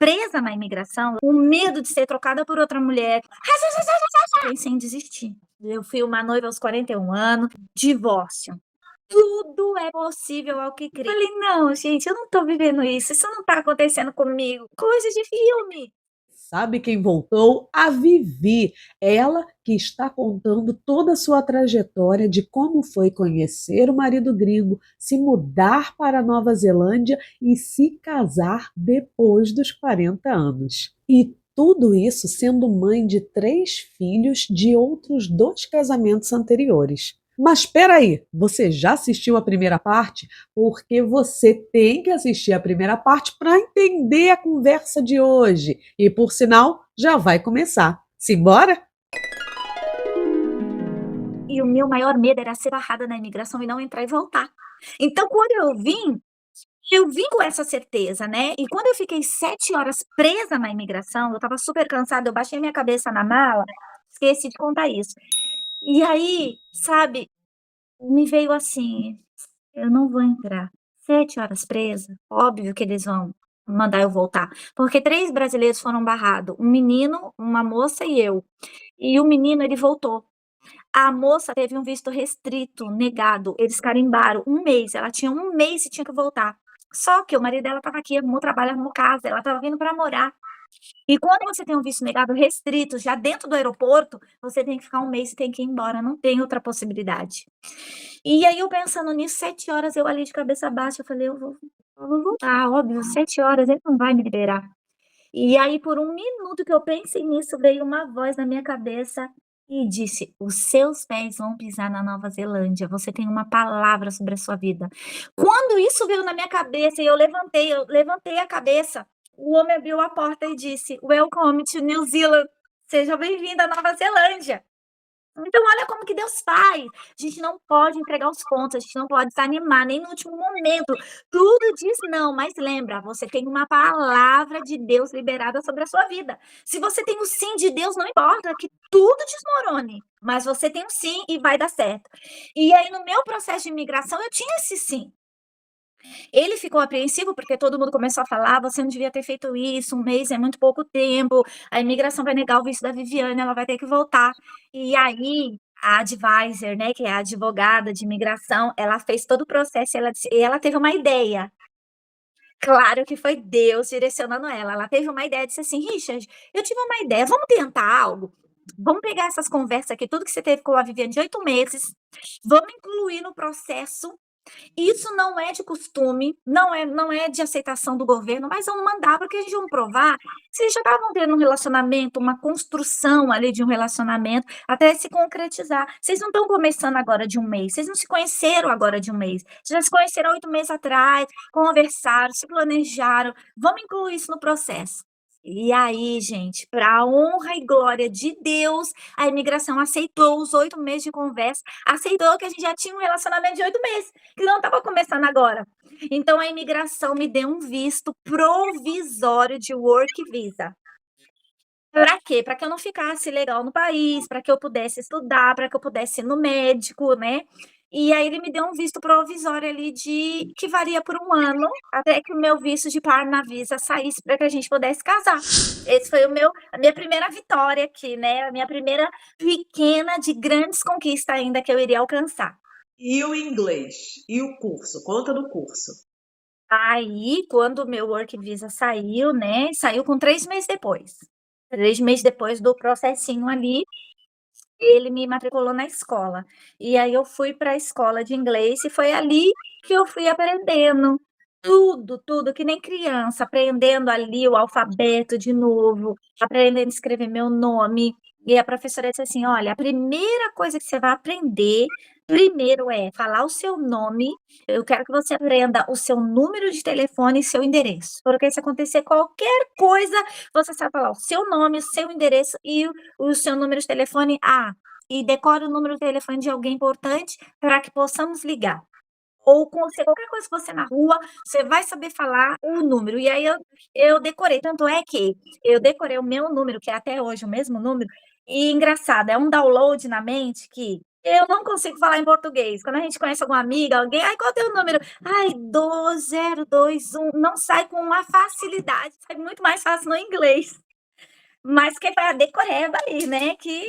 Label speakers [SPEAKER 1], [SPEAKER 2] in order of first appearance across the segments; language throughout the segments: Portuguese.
[SPEAKER 1] presa na imigração, com medo de ser trocada por outra mulher. Pensei em desistir. Eu fui uma noiva aos 41 anos, divórcio. Tudo é possível ao que crê. Falei: "Não, gente, eu não tô vivendo isso não tá acontecendo comigo, coisa de filme".
[SPEAKER 2] Sabe quem voltou? A Vivi. Ela que está contando toda a sua trajetória de como foi conhecer o marido gringo, se mudar para a Nova Zelândia e se casar depois dos 40 anos. E tudo isso sendo mãe de 3 filhos de outros 2 casamentos anteriores. Mas espera aí, você já assistiu a primeira parte? Porque você tem que assistir a primeira parte para entender a conversa de hoje. E por sinal, já vai começar. Simbora?
[SPEAKER 1] E o meu maior medo era ser barrada na imigração e não entrar e voltar. Então quando eu vim com essa certeza, né, e quando eu fiquei 7 horas presa na imigração, eu estava super cansada, eu baixei minha cabeça na mala, esqueci de contar isso. E aí, sabe, me veio assim: "Eu não vou entrar. 7 horas presa, óbvio que eles vão mandar eu voltar", porque 3 brasileiros foram barrado, um menino, uma moça e eu. E o menino ele voltou. A moça teve um visto restrito, negado, eles carimbaram 1 mês, ela tinha 1 mês e tinha que voltar. Só que o marido dela estava aqui, arrumou trabalho, arrumou casa, ela estava vindo para morar. E quando você tem um visto negado restrito, já dentro do aeroporto, você tem que ficar 1 mês e tem que ir embora, não tem outra possibilidade. E aí eu pensando nisso, 7 horas eu ali de cabeça baixa, eu falei: "Eu vou voltar, óbvio, 7 horas ele não vai me liberar". E aí por 1 minuto que eu pensei nisso, veio uma voz na minha cabeça e disse: "Os seus pés vão pisar na Nova Zelândia, você tem uma palavra sobre a sua vida". Quando isso veio na minha cabeça e eu levantei a cabeça, o homem abriu a porta e disse: "Welcome to New Zealand, seja bem-vinda à Nova Zelândia". Então olha como que Deus faz, a gente não pode entregar os pontos, a gente não pode desanimar nem no último momento, tudo diz não, mas lembra, você tem uma palavra de Deus liberada sobre a sua vida. Se você tem o sim de Deus, não importa que tudo desmorone, mas você tem um sim e vai dar certo. E aí no meu processo de imigração eu tinha esse sim. Ele ficou apreensivo, porque todo mundo começou a falar: "Você não devia ter feito isso, 1 mês é muito pouco tempo, a imigração vai negar o visto da Viviane, ela vai ter que voltar". E aí, a advisor, né, que é a advogada de imigração, ela fez todo o processo e ela teve uma ideia. Claro que foi Deus direcionando ela. Ela teve uma ideia, disse assim: "Richard, eu tive uma ideia, vamos tentar algo? Vamos pegar essas conversas aqui, tudo que você teve com a Viviane de 8 meses, vamos incluir no processo. Isso não é de costume, não é de aceitação do governo, mas vamos mandar, porque a gente vamos provar que vocês já estavam tendo um relacionamento, uma construção ali de um relacionamento, até se concretizar. Vocês não estão começando agora de 1 mês, vocês não se conheceram agora de 1 mês, vocês já se conheceram 8 meses atrás, conversaram, se planejaram, vamos incluir isso no processo". E aí, gente, para a honra e glória de Deus, a imigração aceitou os 8 meses de conversa, aceitou que a gente já tinha um relacionamento de 8 meses, que não estava começando agora. Então a imigração me deu um visto provisório de work visa. Para quê? Para que eu não ficasse ilegal no país, para que eu pudesse estudar, para que eu pudesse ir no médico, né. E aí ele me deu um visto provisório ali de que varia por 1 ano, até que o meu visto de Partner Visa saísse para que a gente pudesse casar. Esse foi a minha primeira vitória aqui, né, a minha primeira pequena de grandes conquistas ainda que eu iria alcançar.
[SPEAKER 2] E o inglês? E o curso? Conta do curso.
[SPEAKER 1] Aí, quando o meu work visa saiu, né, saiu com 3 meses depois. 3 meses depois do processinho ali, ele me matriculou na escola. E aí eu fui para a escola de inglês e foi ali que eu fui aprendendo tudo, tudo, que nem criança, aprendendo ali o alfabeto de novo, aprendendo a escrever meu nome. E a professora disse assim: "Olha, a primeira coisa que você vai aprender, primeiro é falar o seu nome, eu quero que você aprenda o seu número de telefone e seu endereço, porque se acontecer qualquer coisa, você sabe falar o seu nome, o seu endereço e o seu número de telefone. Ah, e decore o número de telefone de alguém importante para que possamos ligar. Ou com você qualquer coisa que você na rua, você vai saber falar o número". E aí eu decorei, tanto é que eu decorei o meu número, que é até hoje o mesmo número, e engraçado, é um download na mente que Eu não consigo falar em português. Quando a gente conhece alguma amiga, alguém: "Ai, qual é o teu número?" "Ai, 2021", não sai com uma facilidade, sai muito mais fácil no inglês. Mas que foi a decoreba ali, né, que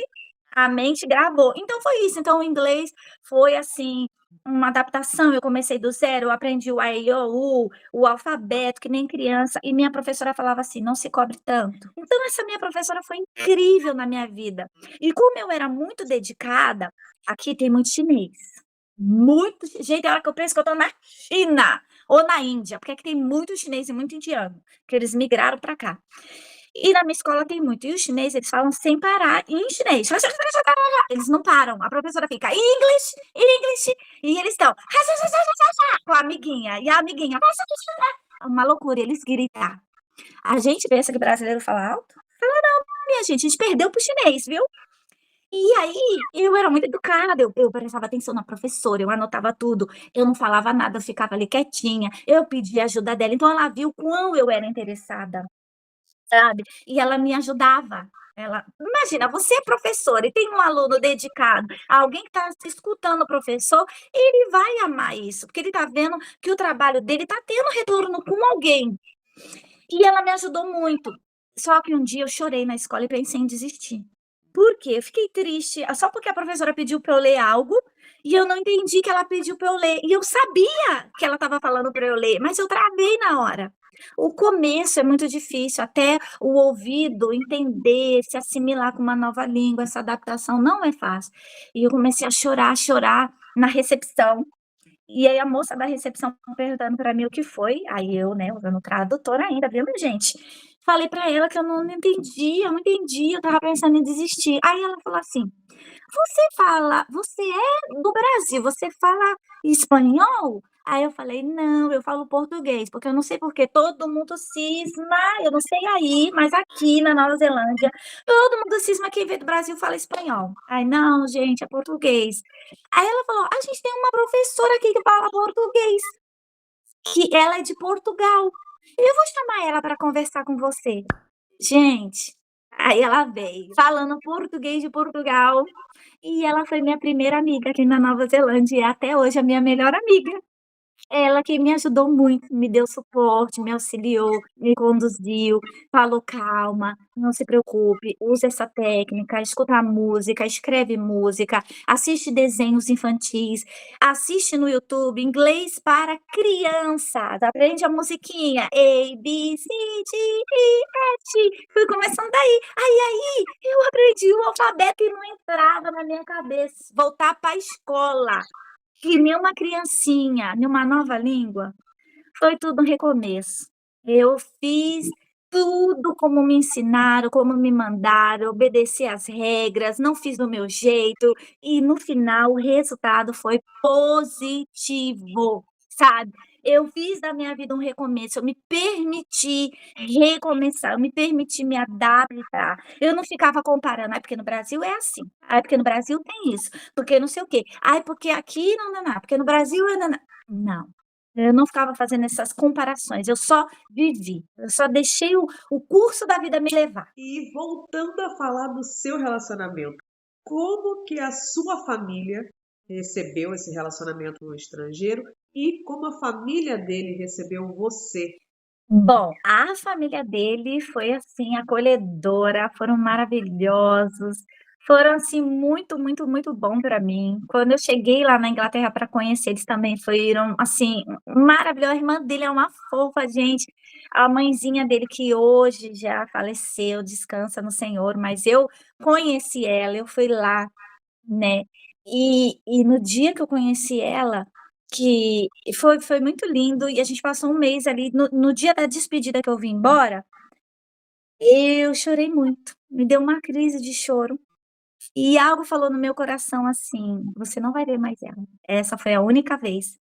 [SPEAKER 1] a mente gravou. Então foi isso, então o inglês foi, assim, uma adaptação, eu comecei do zero, eu aprendi o a, e, o, u, o alfabeto que nem criança, e minha professora falava assim: "Não se cobre tanto". Então essa minha professora foi incrível na minha vida. E como eu era muito dedicada, aqui tem muito chinês, muito gente, tem hora que eu penso que eu estou na China ou na Índia, porque aqui tem muito chinês e muito indiano, que eles migraram para cá. E na minha escola tem muito. E os chineses, eles falam sem parar em chinês. Eles não param. A professora fica English, English, e eles estão com a amiguinha. E a amiguinha, uma loucura, eles gritam. A gente pensa que brasileiro fala alto? Fala não, minha gente, a gente perdeu pro chinês, viu? E aí, eu era muito educada, eu prestava atenção na professora, eu anotava tudo, eu não falava nada, eu ficava ali quietinha, eu pedia ajuda dela, então ela viu quão eu era interessada. Sabe, e ela me ajudava. Ela imagina, você é professora e tem um aluno dedicado, alguém que está escutando o professor, ele vai amar isso, porque ele está vendo que o trabalho dele está tendo retorno com alguém. E ela me ajudou muito. Só que um dia eu chorei na escola e pensei em desistir. Por quê? Eu fiquei triste, só porque a professora pediu para eu ler algo, e eu não entendi que ela pediu para eu ler, e eu sabia que ela estava falando para eu ler, mas eu travei na hora. O começo é muito difícil, até o ouvido entender, se assimilar com uma nova língua, essa adaptação não é fácil. E eu comecei a chorar na recepção. E aí a moça da recepção perguntando para mim o que foi, aí eu, né, usando tradutor ainda, viu, minha gente, falei para ela que eu não entendi, eu estava pensando em desistir. Aí ela falou assim: você é do Brasil, você fala espanhol?" Aí eu falei: "Não, eu falo português", porque eu não sei por que todo mundo cisma, eu não sei aí, mas aqui na Nova Zelândia, todo mundo cisma que quem veio do Brasil fala espanhol. Aí: "Não, gente, é português". Aí ela falou: "A gente tem uma professora aqui que fala português, que ela é de Portugal, eu vou chamar ela para conversar com você". Gente, aí ela veio falando português de Portugal, e ela foi minha primeira amiga aqui na Nova Zelândia e é até hoje a minha melhor amiga. Ela que me ajudou muito, me deu suporte, me auxiliou, me conduziu, falou: "Calma, não se preocupe, usa essa técnica, escuta a música, escreve música, assiste desenhos infantis, assiste no YouTube inglês para crianças, aprende a musiquinha A, B, C, D, E, F". Fui começando daí. Aí eu aprendi o alfabeto e não entrava na minha cabeça voltar para a escola. Que nem uma criancinha, numa nova língua, foi tudo um recomeço. Eu fiz tudo como me ensinaram, como me mandaram, obedeci às regras, não fiz do meu jeito, e no final o resultado foi positivo, sabe. Eu fiz da minha vida um recomeço, eu me permiti recomeçar, eu me permiti me adaptar. Eu não ficava comparando: "Ai, porque no Brasil é assim. Ai, porque no Brasil tem isso, porque não sei o quê. Ai, porque aqui nã-nã-nã, porque no Brasil é nã-nã". Não. Eu não ficava fazendo essas comparações, eu só vivi, eu só deixei o curso da vida me levar.
[SPEAKER 2] E voltando a falar do seu relacionamento, como que a sua família recebeu esse relacionamento no estrangeiro e como a família dele recebeu você?
[SPEAKER 1] Bom, a família dele foi, assim, acolhedora, foram maravilhosos, foram, assim, muito, muito, muito bom para mim. Quando eu cheguei lá na Inglaterra para conhecer, eles também foram, assim, maravilhosos. A irmã dele é uma fofa, gente. A mãezinha dele, que hoje já faleceu, descansa no Senhor, mas eu conheci ela, eu fui lá, né. E no dia que eu conheci ela, que foi muito lindo e a gente passou um mês ali, no dia da despedida que eu vim embora, eu chorei muito, me deu uma crise de choro, e algo falou no meu coração assim: "Você não vai ver mais ela, essa foi a única vez".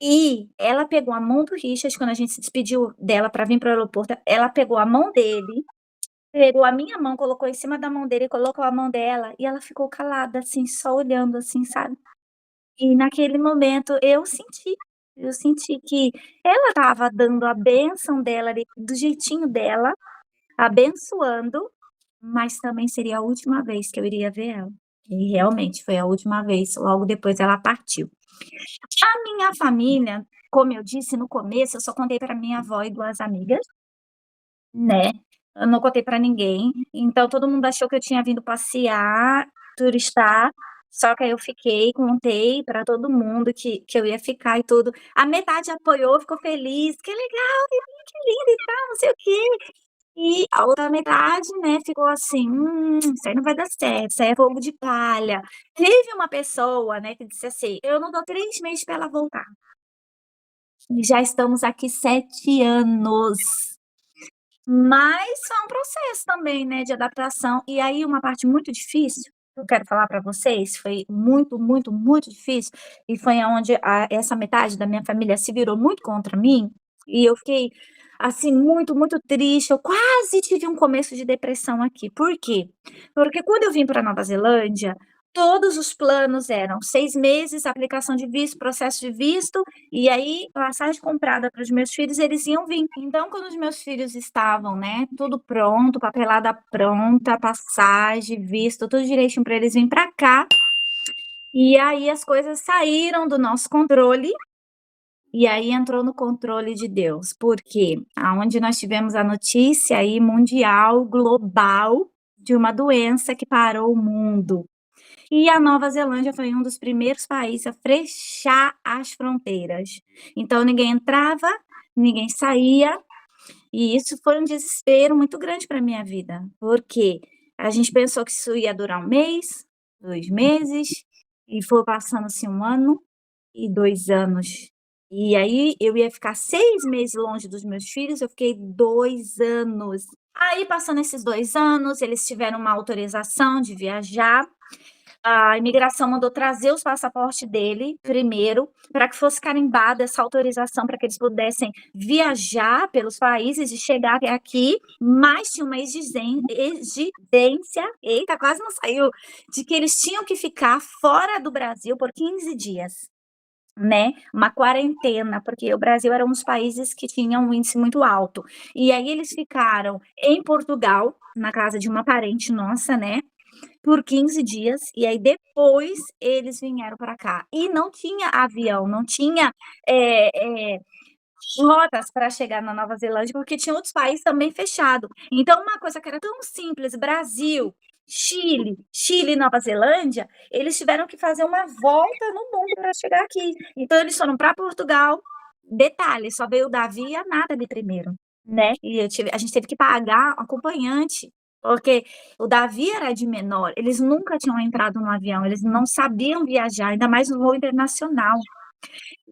[SPEAKER 1] E ela pegou a mão do Richard, quando a gente se despediu dela para vir para o aeroporto, ela pegou a mão dele, pegou a minha mão, colocou em cima da mão dele, colocou a mão dela, e ela ficou calada, assim, só olhando, assim, sabe. E naquele momento eu senti que ela estava dando a bênção dela ali, do jeitinho dela, abençoando, mas também seria a última vez que eu iria ver ela. E realmente foi a última vez, logo depois ela partiu. A minha família, como eu disse no começo, eu só contei para minha avó e 2 amigas, né, eu não contei para ninguém, então todo mundo achou que eu tinha vindo passear, turistar, só que aí eu fiquei, contei para todo mundo que eu ia ficar e tudo. A metade apoiou, ficou feliz: "Que legal, que lindo e tal, não sei o quê". E a outra metade, né, ficou assim: isso aí não vai dar certo, isso aí é fogo de palha". Teve uma pessoa, né, que disse assim: "Eu não dou 3 meses para ela voltar". E já estamos aqui 7 anos. Mas foi um processo também, né, de adaptação. E aí uma parte muito difícil, que eu quero falar para vocês, foi muito, muito, muito difícil, e foi aonde essa metade da minha família se virou muito contra mim, e eu fiquei, assim, muito, muito triste, eu quase tive um começo de depressão aqui. Por quê? Porque quando eu vim para Nova Zelândia, todos os planos eram 6 meses, aplicação de visto, processo de visto, e aí, passagem comprada para os meus filhos, eles iam vir. Então, quando os meus filhos estavam, né, tudo pronto, papelada pronta, passagem, visto, tudo direitinho para eles virem para cá, e aí as coisas saíram do nosso controle, e aí entrou no controle de Deus. Por quê? Aonde nós tivemos a notícia aí mundial, global, de uma doença que parou o mundo. E a Nova Zelândia foi um dos primeiros países a fechar as fronteiras. Então ninguém entrava, ninguém saía, e isso foi um desespero muito grande para minha vida, porque a gente pensou que isso ia durar 1 mês, 2 meses, e foi passando-se 1 ano e 2 anos. E aí eu ia ficar 6 meses longe dos meus filhos, eu fiquei 2 anos. Aí passando esses 2 anos, eles tiveram uma autorização de viajar, a imigração mandou trazer os passaportes dele primeiro, para que fosse carimbada essa autorização para que eles pudessem viajar pelos países e chegar até aqui, mas tinha uma exigência, eita, quase não saiu, de que eles tinham que ficar fora do Brasil por 15 dias, né, uma quarentena, porque o Brasil era um dos países que tinha um índice muito alto. E aí eles ficaram em Portugal, na casa de uma parente nossa, né, por 15 dias, e aí depois eles vieram para cá. E não tinha avião, não tinha, eh eh, rotas para chegar na Nova Zelândia, porque tinha outros países também fechado. Então uma coisa que era tão simples, Brasil, Chile e Nova Zelândia, eles tiveram que fazer uma volta no mundo para chegar aqui. Então eles foram para Portugal, detalhe, só veio o Davi e a Nathalie primeiro, né, e a gente teve que pagar acompanhante, porque o Davi era de menor, eles nunca tinham entrado no avião, eles não sabiam viajar, ainda mais no voo internacional.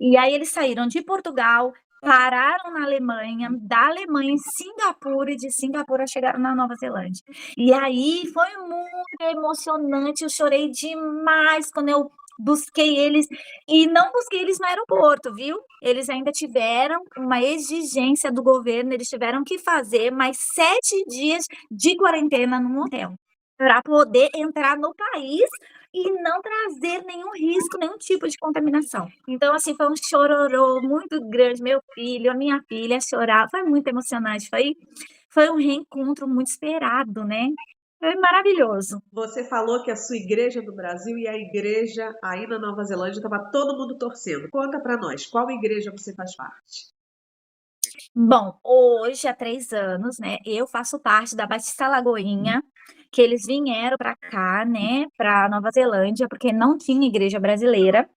[SPEAKER 1] E aí eles saíram de Portugal, pararam na Alemanha, da Alemanha em Singapura e de Singapura chegaram na Nova Zelândia. E aí foi muito emocionante, eu chorei demais quando eu busquei eles, e não busquei eles no aeroporto, viu. Eles ainda tiveram uma exigência do governo, eles tiveram que fazer mais 7 dias de quarentena num hotel, para poder entrar no país e não trazer nenhum risco, nenhum tipo de contaminação. Então, assim, foi um chororô muito grande, meu filho, a minha filha chorar, foi muito emocionante, foi um reencontro muito esperado, né. Foi maravilhoso.
[SPEAKER 2] Você falou que a sua igreja do Brasil e a igreja aí na Nova Zelândia estava todo mundo torcendo. Conta para nós, qual igreja você faz parte?
[SPEAKER 1] Bom, hoje, há 3 anos, né, eu faço parte da Batista Lagoinha, que eles vieram para cá, né, pra Nova Zelândia, porque não tinha igreja brasileira.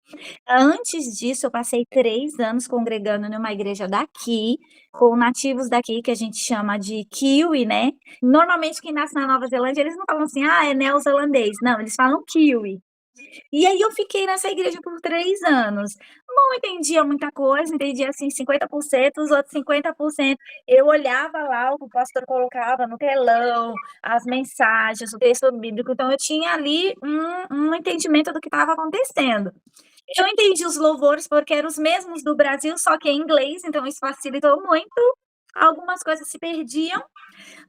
[SPEAKER 1] Antes disso, eu passei 3 anos congregando numa igreja daqui, com nativos daqui, que a gente chama de Kiwi, né. Normalmente quem nasce na Nova Zelândia, eles não falam assim: "Ah, é neozelandês", não, eles falam Kiwi. E aí eu fiquei nessa igreja por 3 anos. Não entendia muita coisa, entendia, assim, 50%, os outros 50% eu olhava lá o que o pastor colocava no telão, as mensagens, o texto bíblico, então eu tinha ali um entendimento do que estava acontecendo. Eu entendi os louvores, porque eram os mesmos do Brasil, só que em inglês, então isso facilitou muito. Algumas coisas se perdiam,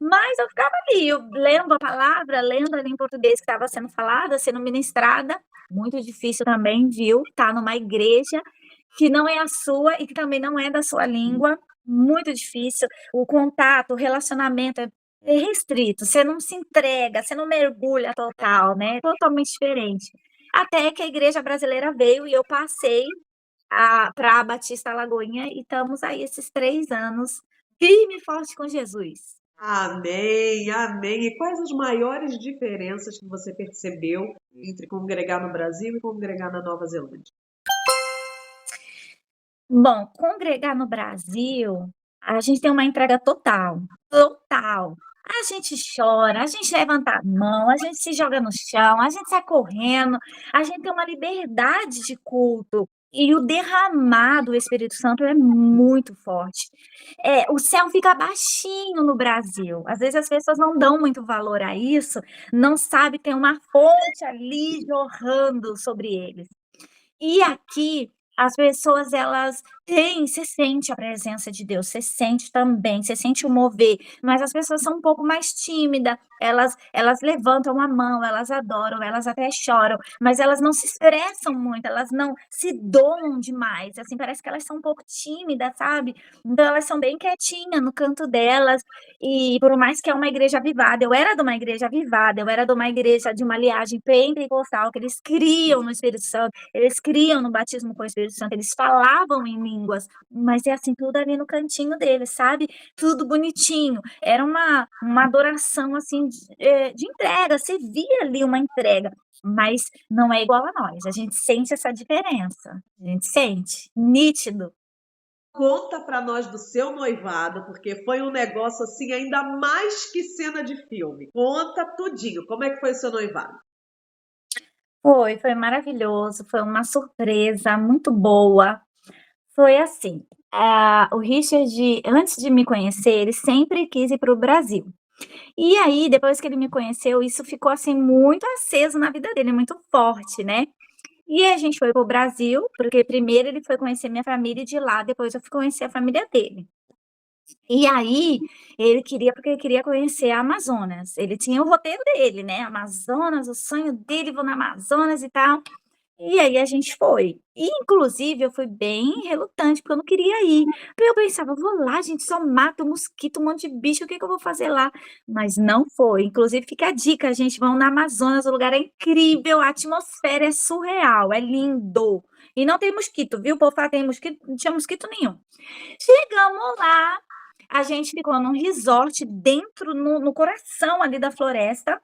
[SPEAKER 1] mas eu ficava ali, eu lendo a palavra, lendo ali em português que estava sendo falada, sendo ministrada. Muito difícil também, viu, estar numa igreja que não é a sua e que também não é da sua língua, muito difícil. O contato, o relacionamento é é restrito, você não se entrega, você não mergulha total, né, totalmente diferente. Até que a igreja brasileira veio e eu passei para a Batista Lagoinha e estamos aí esses 3 anos, firme e forte com Jesus.
[SPEAKER 2] Amém, amém. E quais as maiores diferenças que você percebeu entre congregar no Brasil e congregar na Nova Zelândia?
[SPEAKER 1] Bom, congregar no Brasil, a gente tem uma entrega total, total. A gente chora, a gente levanta a mão, a gente se joga no chão, a gente sai correndo, a gente tem uma liberdade de culto. E o derramar do Espírito Santo é muito forte. O céu fica baixinho no Brasil. Às vezes as pessoas não dão muito valor a isso, não sabe, tem uma fonte ali jorrando sobre eles. E aqui, as pessoas elas têm você sente a presença de Deus, você sente também, você sente o mover, mas as pessoas são um pouco mais tímida, elas levantam a mão, elas adoram, elas até choram, mas elas não se expressam muito, elas não se doam demais, assim, parece que elas são um pouco tímidas, sabe. Então elas são bem quietinha no canto delas, e por mais que é uma igreja avivada, eu era de uma igreja avivada, eu era de uma igreja de uma linhagem pentecostal, que eles criam no Espírito Santo, eles criam no batismo com o Espírito Santo, eles falavam em línguas, mas é assim, tudo ali no cantinho deles, sabe, tudo bonitinho. Era uma adoração, assim, de entrega, você via ali uma entrega, mas não é igual a nós, a gente sente essa diferença, a gente sente, nítido.
[SPEAKER 2] Conta para nós do seu noivado, porque foi um negócio assim ainda mais que cena de filme. Conta tudinho, como é que foi o seu noivado?
[SPEAKER 1] Foi maravilhoso, foi uma surpresa muito boa. Foi assim, o Richard, antes de me conhecer, ele sempre quis ir para o Brasil. E aí, depois que ele me conheceu, isso ficou, assim, muito aceso na vida dele, muito forte, né. E a gente foi para o Brasil, porque primeiro ele foi conhecer minha família e de lá depois eu fui conhecer a família dele. E aí, ele queria porque ele queria conhecer a Amazonas, ele tinha o roteiro dele, né, Amazonas, o sonho dele, vou no Amazonas e tal. E aí a gente foi. E inclusive eu fui bem relutante, porque eu não queria ir. Porque eu pensava: "Vou lá, gente, só mato mosquito, um monte de bicho, o que que eu vou fazer lá?". Mas não foi. Inclusive fica a dica, gente, vão na Amazonas, o lugar é incrível, a atmosfera é surreal, é lindo. E não tem mosquito, viu, o povo fala: "Tem mosquito", não tinha mosquito nenhum. Chegamos lá, a gente ficou num resort dentro no coração ali da floresta,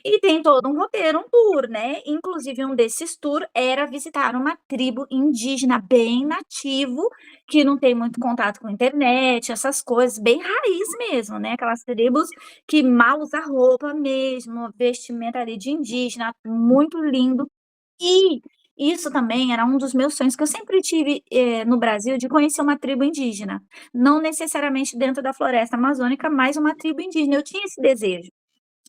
[SPEAKER 1] e tem todo um roteiro, um tour, né, inclusive um desses tour era visitar uma tribo indígena bem nativo, que não tem muito contato com internet, essas coisas, bem raiz mesmo, né, aquelas tribos que mal usa roupa mesmo, vestimenta ali de indígena, muito lindo. E isso também era um dos meus sonhos que eu sempre tive, no Brasil, de conhecer uma tribo indígena, não necessariamente dentro da floresta amazônica, mas uma tribo indígena, eu tinha esse desejo.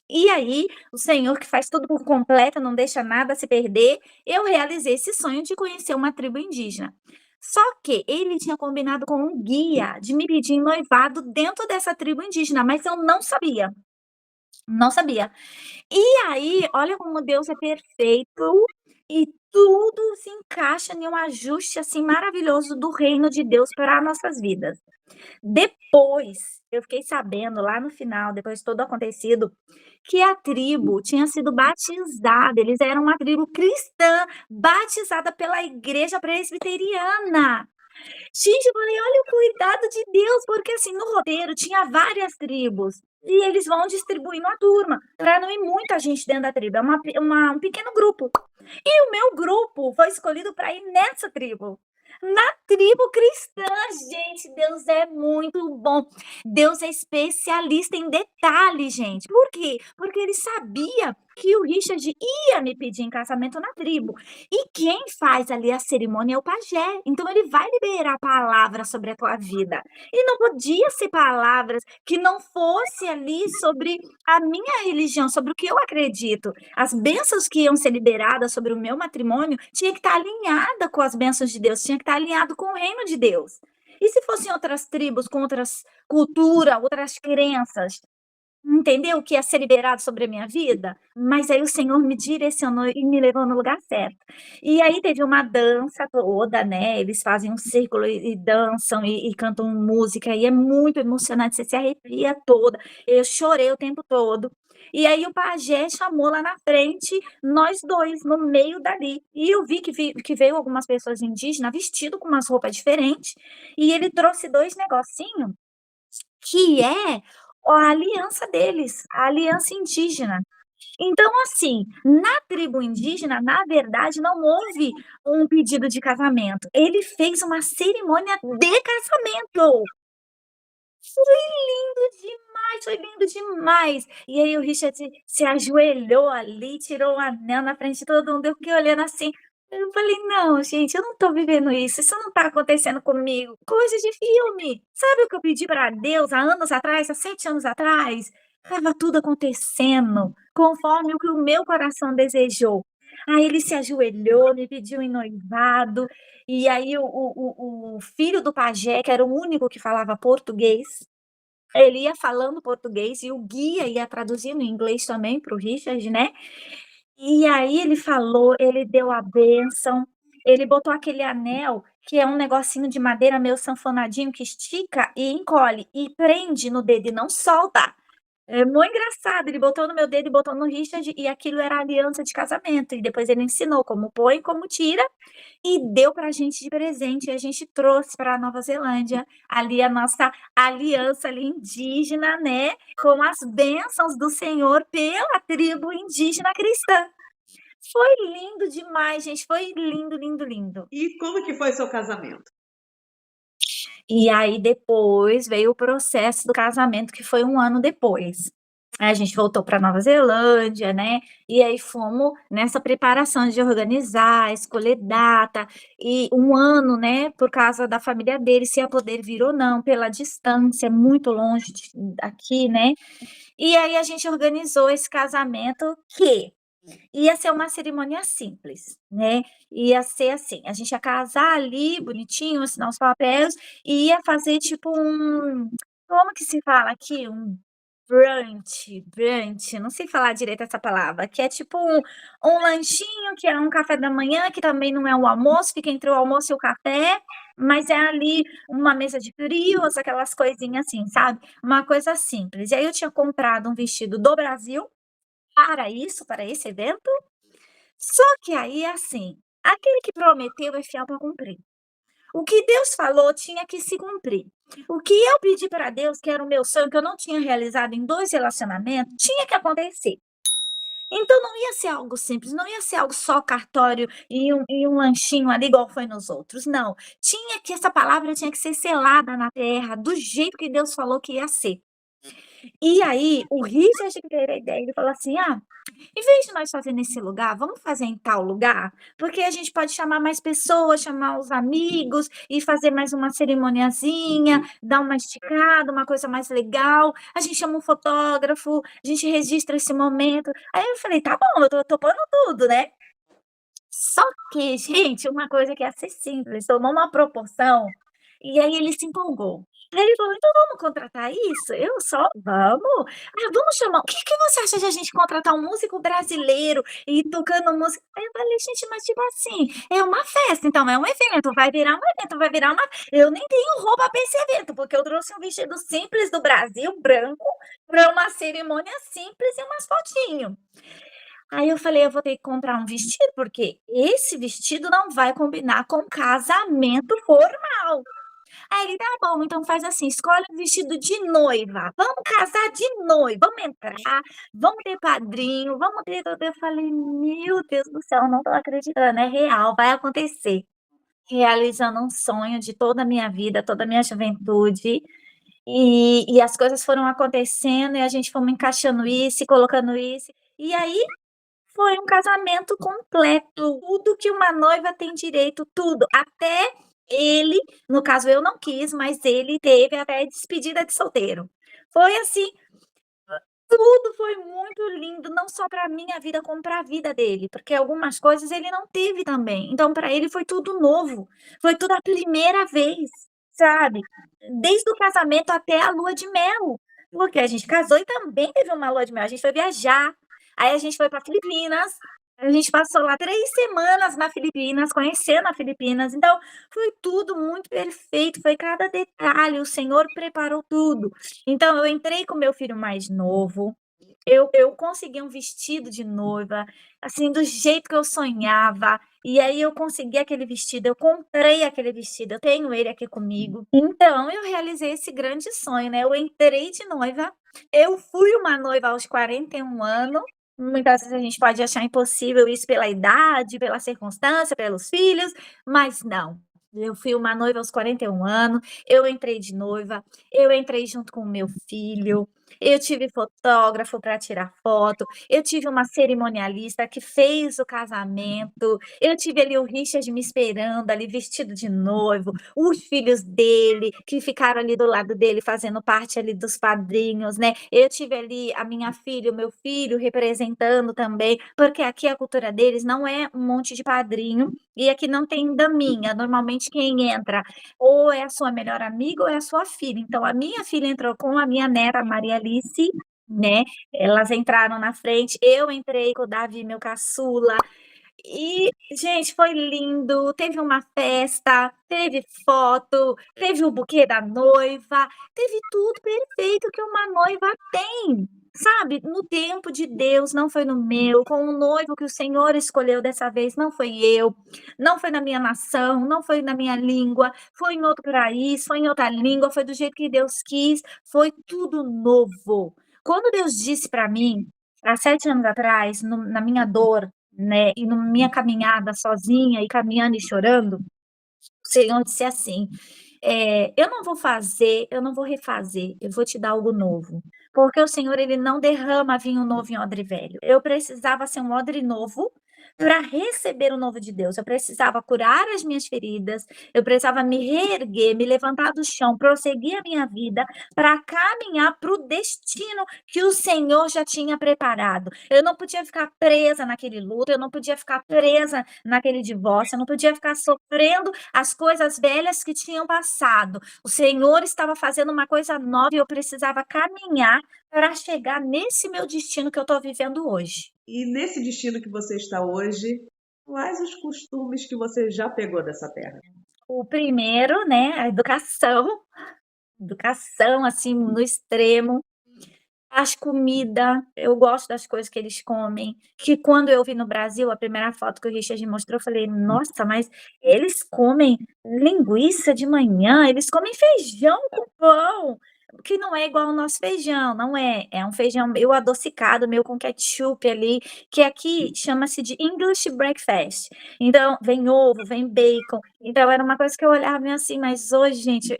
[SPEAKER 1] E aí, o Senhor que faz tudo por completo, não deixa nada se perder, eu realizei esse sonho de conhecer uma tribo indígena. Só que ele tinha combinado com um guia de me pedir em noivado dentro dessa tribo indígena, mas eu não sabia, não sabia. E aí, olha como Deus é perfeito e tudo se encaixa em um ajuste, assim, maravilhoso do reino de Deus para nossas vidas. Depois, eu fiquei sabendo lá no final, depois de todo acontecido, que a tribo tinha sido batizada, eles eram uma tribo cristã, batizada pela igreja presbiteriana. Gente, eu falei: "Olha o cuidado de Deus", porque, assim, no roteiro tinha várias tribos, e eles vão distribuindo a turma, para não ir muita gente dentro da tribo, é um pequeno grupo. E o meu grupo foi escolhido para ir nessa tribo, na tribo cristã. Gente, Deus é muito bom. Deus é especialista em detalhes, gente. Por quê? Porque ele sabia que o Richard ia me pedir em casamento na tribo. E quem faz ali a cerimônia é o pajé. Então ele vai liberar palavras sobre a tua vida. E não podia ser palavras que não fosse ali sobre a minha religião, sobre o que eu acredito. As bênçãos que iam ser liberadas sobre o meu matrimônio tinha que estar alinhada com as bênçãos de Deus, tinha que estar alinhado com o reino de Deus. E se fossem outras tribos, com outras cultura, outras crenças? entendeu, o que ia ser liberado sobre a minha vida, mas aí o Senhor me direcionou e me levou no lugar certo. E aí teve uma dança toda, né, eles fazem um círculo e dançam e cantam música e é muito emocionante, você se arrepia toda, eu chorei o tempo todo. E aí o pajé chamou lá na frente nós 2 no meio dali, e eu vi que veio algumas pessoas indígenas vestido com umas roupas diferentes, e ele trouxe 2 negocinho que é a aliança deles, a aliança indígena. Então, assim, na tribo indígena, na verdade, não houve um pedido de casamento, ele fez uma cerimônia de casamento. Foi lindo demais. E aí o Richard se ajoelhou ali, tirou o anel na frente de todo mundo, eu fiquei olhando assim, eu falei: "Não, gente, eu não tô vivendo isso não tá acontecendo comigo, coisa de filme". Sabe o que eu pedi para Deus há anos atrás, há 7 anos atrás? Estava tudo acontecendo conforme o que o meu coração desejou. Aí ele se ajoelhou, me pediu em noivado, e aí o filho do pajé, que era o único que falava português, ele ia falando português e o guia ia traduzindo em inglês também para o Richard, né. E aí ele falou, ele deu a bênção, ele botou aquele anel, que é um negocinho de madeira meio sanfonadinho que estica e encolhe, e prende no dedo e não solta. É mó engraçado, ele botou no meu dedo e botou no Richard, e aquilo era aliança de casamento, e depois ele ensinou como põe, como tira, e deu pra gente de presente, e a gente trouxe pra Nova Zelândia, ali a nossa aliança ali indígena, né, com as bênçãos do Senhor pela tribo indígena cristã. Foi lindo demais, gente, foi lindo, lindo, lindo.
[SPEAKER 2] E como que foi seu casamento?
[SPEAKER 1] E aí depois veio o processo do casamento, que foi 1 ano depois. Aí a gente voltou para Nova Zelândia, né, e aí fomos nessa preparação de organizar, escolher data, e 1 ano, né, por causa da família dele, se ia poder vir ou não, pela distância, muito longe de daqui, né. E aí a gente organizou esse casamento que ia ser uma cerimônia simples, né, ia ser assim, a gente ia casar ali bonitinho, assinar os papéis, e ia fazer tipo como que se fala aqui? Brunch, não sei falar direito essa palavra, que é tipo um lanchinho, que é um café da manhã, que também não é o almoço, fica entre o almoço e o café, mas é ali uma mesa de frios, aquelas coisinhas assim, sabe, uma coisa simples. E aí eu tinha comprado um vestido do Brasil, para isso, para esse evento, só que aí, assim, aquele que prometeu é fiel para cumprir. O que Deus falou tinha que se cumprir. O que eu pedi para Deus, que era o meu sonho, que eu não tinha realizado em 2 relacionamentos, tinha que acontecer. Então não ia ser algo simples, não ia ser algo só cartório e um lanchinho ali igual foi nos outros, não. Tinha que essa palavra tinha que ser selada na terra, do jeito que Deus falou que ia ser. E aí, o Richard que teve a ideia, ele falou assim: "Ah, em vez de nós fazer nesse lugar, vamos fazer em tal lugar? Porque a gente pode chamar mais pessoas, chamar os amigos e fazer mais uma cerimoniazinha, dar uma esticada, uma coisa mais legal. A gente chama um fotógrafo, a gente registra esse momento". Aí eu falei: "Tá bom, eu tô topando tudo, né". Só que, gente, uma coisa que ia ser simples, tomou uma proporção, e aí ele se empolgou. Aí ele falou: "Então vamos contratar isso?" Eu só: "Vamos. Ah, vamos chamar o que que você acha de a gente contratar um músico brasileiro e ir tocando música?" Aí eu falei: "Gente, mas tipo assim, é uma festa, então é um evento, vai virar um evento, vai virar uma eu nem tenho roupa para esse evento, porque eu trouxe um vestido simples do Brasil, branco, para uma cerimônia simples e umas fotinho". Aí eu falei: "Eu vou ter que comprar um vestido, porque esse vestido não vai combinar com casamento formal". Aí ele: "Tá bom, então faz assim, escolhe um vestido de noiva, vamos casar de noiva, vamos entrar, vamos ter padrinho, vamos ter tudo". Eu falei: "Meu Deus do céu, eu não tô acreditando, é real, vai acontecer". Realizando um sonho de toda a minha vida, toda a minha juventude, e as coisas foram acontecendo e a gente fomos encaixando isso e colocando isso, e aí foi um casamento completo, tudo que uma noiva tem direito, tudo, até ele, no caso eu não quis, mas ele teve até despedida de solteiro. Foi assim, tudo foi muito lindo, não só para minha vida, como para a vida dele, porque algumas coisas ele não teve também, então para ele foi tudo novo, foi tudo a primeira vez, sabe. Desde o casamento até a lua de mel. Porque a gente casou e também teve uma lua de mel, a gente foi viajar, aí a gente foi para Filipinas, a gente passou lá 3 semanas na Filipinas, conhecendo a Filipinas, então foi tudo muito perfeito, foi cada detalhe, o Senhor preparou tudo. Então eu entrei com meu filho mais novo, eu consegui um vestido de noiva, assim, do jeito que eu sonhava, e aí eu consegui aquele vestido, eu comprei aquele vestido, eu tenho ele aqui comigo. Então eu realizei esse grande sonho, né, eu entrei de noiva, eu fui uma noiva aos 41 anos, muitas vezes a gente pode achar impossível isso pela idade, pela circunstância, pelos filhos, mas não, eu fui uma noiva aos 41 anos, eu entrei de noiva, eu entrei junto com o meu filho, eu tive fotógrafo para tirar foto, eu tive uma cerimonialista que fez o casamento, eu tive ali o Richard me esperando ali vestido de noivo, os filhos dele que ficaram ali do lado dele fazendo parte ali dos padrinhos, né. Eu tive ali a minha filha, o meu filho representando também, porque aqui a cultura deles não é um monte de padrinho, e aqui não tem daminha, normalmente quem entra ou é a sua melhor amiga ou é a sua filha. Então a minha filha entrou com a minha neta Maria Alice, né, elas entraram na frente, eu entrei com o Davi, meu caçula, e, gente, foi lindo, teve uma festa, teve foto, teve o buquê da noiva, teve tudo perfeito que uma noiva tem, sabe, no tempo de Deus, não foi no meu, com o noivo que o Senhor escolheu dessa vez, não foi eu, não foi na minha nação, não foi na minha língua, foi em outro país, foi em outra língua, foi do jeito que Deus quis, foi tudo novo. Quando Deus disse para mim, há 7 anos atrás, na minha dor, né, e na minha caminhada sozinha e caminhando e chorando, o Senhor disse assim: "Eu não vou fazer, eu não vou refazer, eu vou te dar algo novo", porque o Senhor ele não derrama vinho novo em odre velho. Eu precisava ser um odre novo para receber o novo de Deus. Eu precisava curar as minhas feridas, eu precisava me reerguer, me levantar do chão, prosseguir a minha vida para caminhar para o destino que o Senhor já tinha preparado. Eu não podia ficar presa naquele luto, eu não podia ficar presa naquele divórcio, eu não podia ficar sofrendo as coisas velhas que tinham passado. O Senhor estava fazendo uma coisa nova e eu precisava caminhar para chegar nesse meu destino que eu estou vivendo hoje.
[SPEAKER 2] E nesse destino que você está hoje, quais os costumes que você já pegou dessa terra?
[SPEAKER 1] O primeiro, né, a educação, assim, no extremo. As comida, eu gosto das coisas que eles comem, que quando eu vi no Brasil, a primeira foto que o Richard me mostrou, eu falei: "Nossa, mas eles comem linguiça de manhã, eles comem feijão com pão", que não é igual ao nosso feijão, não é, é um feijão meio adocicado, meio com ketchup ali, que aqui chama-se de English breakfast. Então, vem ovo, vem bacon, então era uma coisa que eu olhava meio assim, mas hoje gente,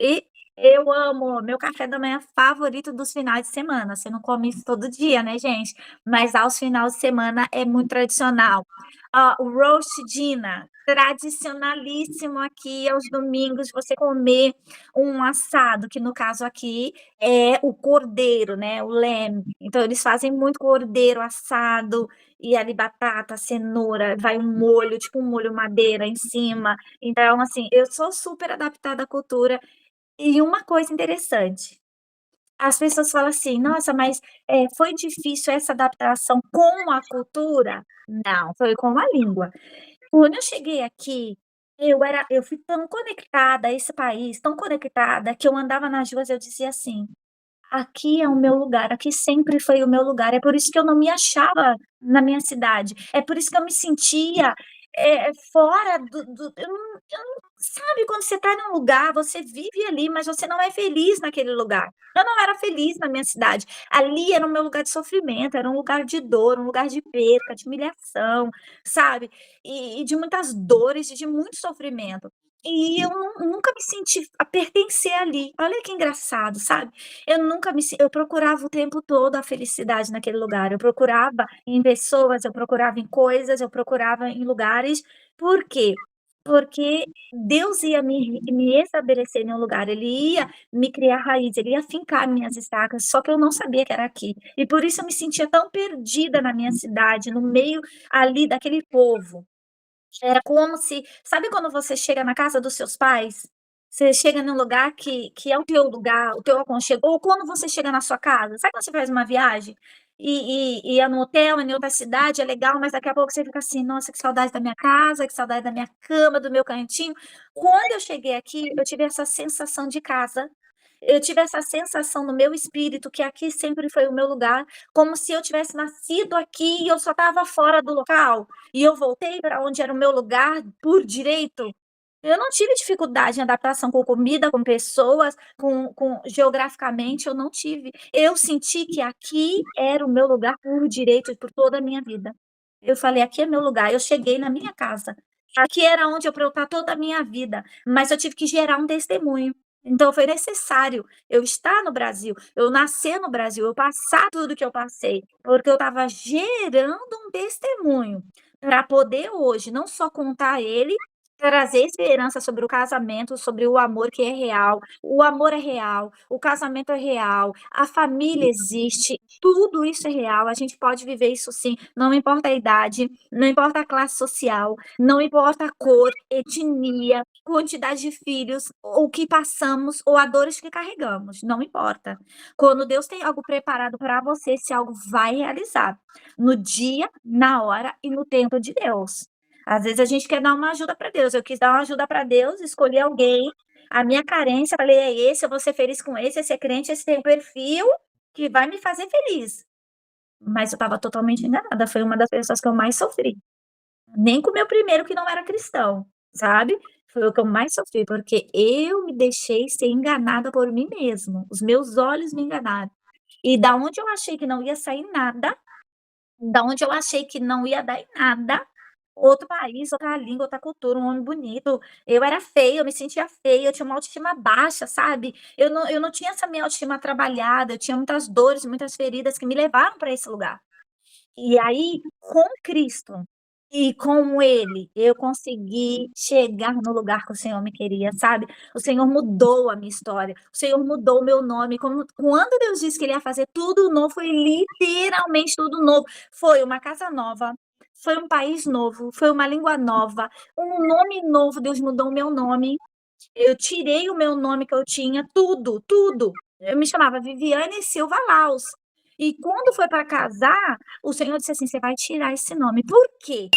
[SPEAKER 1] eu amo, meu café da manhã favorito dos finais de semana, você não come isso todo dia, né, gente, mas aos finais de semana é muito tradicional. O roast dinner, tradicionalíssimo aqui aos domingos, você comer um assado, que no caso aqui é o cordeiro, né, o lamb, então eles fazem muito cordeiro assado, e ali batata, cenoura, vai um molho, tipo um molho madeira em cima, então assim, eu sou super adaptada à cultura e uma coisa interessante, as pessoas falam assim: "Nossa, mas, foi difícil essa adaptação com a cultura?". Não, foi com a língua. Quando eu cheguei aqui, eu fui tão conectada a esse país, tão conectada, que eu andava nas ruas, eu dizia assim: "Aqui é o meu lugar, aqui sempre foi o meu lugar", é por isso que eu não me achava na minha cidade, é por isso que eu me sentia, fora do eu não sabe quando você está num lugar, você vive ali, mas você não é feliz naquele lugar. Eu não era feliz na minha cidade, ali era o meu lugar de sofrimento, era um lugar de dor, um lugar de perca, de humilhação, sabe, e de muitas dores e de muito sofrimento. E eu nunca me senti a pertencer ali, olha que engraçado, sabe. Eu procurava o tempo todo a felicidade naquele lugar, eu procurava em pessoas, eu procurava em coisas, eu procurava em lugares, por quê? Porque Deus ia me estabelecer em um lugar, Ele ia me criar raiz, Ele ia fincar minhas estacas, só que eu não sabia que era aqui. E por isso eu me sentia tão perdida na minha cidade, no meio ali daquele povo. Era como se sabe quando você chega na casa dos seus pais? Você chega num lugar que é o teu lugar, o teu aconchego, ou quando você chega na sua casa, sabe quando você faz uma viagem e é no hotel, é em outra cidade, é legal, mas daqui a pouco você fica assim: "Nossa, que saudade da minha casa, que saudade da minha cama, do meu cantinho". Quando eu cheguei aqui, eu tive essa sensação de casa, eu tive essa sensação no meu espírito que aqui sempre foi o meu lugar, como se eu tivesse nascido aqui e eu só estava fora do local, e eu voltei para onde era o meu lugar por direito. Eu não tive dificuldade em adaptação com comida, com pessoas, com geograficamente, eu não tive. Eu senti que aqui era o meu lugar por direito por toda a minha vida. Eu falei: "Aqui é meu lugar", eu cheguei na minha casa. Aqui era onde eu para eu estar toda a minha vida, mas eu tive que gerar um testemunho. Então foi necessário eu estar no Brasil, eu nascer no Brasil, eu passar tudo que eu passei, porque eu estava gerando um testemunho, para poder hoje não só contar ele, trazer esperança sobre o casamento, sobre o amor que é real. O amor é real, o casamento é real, a família existe, tudo isso é real, a gente pode viver isso sim, não importa a idade, não importa a classe social, não importa a cor, etnia, quantidade de filhos, o que passamos ou a dores que carregamos, não importa. Quando Deus tem algo preparado para você, esse algo vai realizar, no dia, na hora e no tempo de Deus. Às vezes a gente quer dar uma ajuda para Deus, eu quis dar uma ajuda para Deus, escolhi alguém, a minha carência, falei: "É esse, eu vou ser feliz com esse é crente, esse tem um perfil que vai me fazer feliz". Mas eu estava totalmente enganada, foi uma das pessoas que eu mais sofri. Nem com o meu primeiro que não era cristão, sabe. Foi o que eu mais sofri, porque eu me deixei ser enganada por mim mesma, os meus olhos me enganaram. E da onde eu achei que não ia sair nada, da onde eu achei que não ia dar em nada, outro país, outra língua, outra cultura, um homem bonito, eu era feia, eu me sentia feia, eu tinha uma autoestima baixa, sabe. Eu não tinha essa minha autoestima trabalhada, eu tinha muitas dores, muitas feridas que me levaram para esse lugar. E aí, com Cristo e com Ele, eu consegui chegar no lugar que o Senhor me queria, sabe. O Senhor mudou a minha história, o Senhor mudou o meu nome, como quando Deus disse que Ele ia fazer tudo novo, foi literalmente tudo novo. Foi uma casa nova, foi um país novo, foi uma língua nova, um nome novo, Deus mudou o meu nome. Eu tirei o meu nome que eu tinha, tudo, tudo. Eu me chamava Viviane Silva Laus. E quando foi para casar, o senhor disse assim: "Você vai tirar esse nome". Por quê?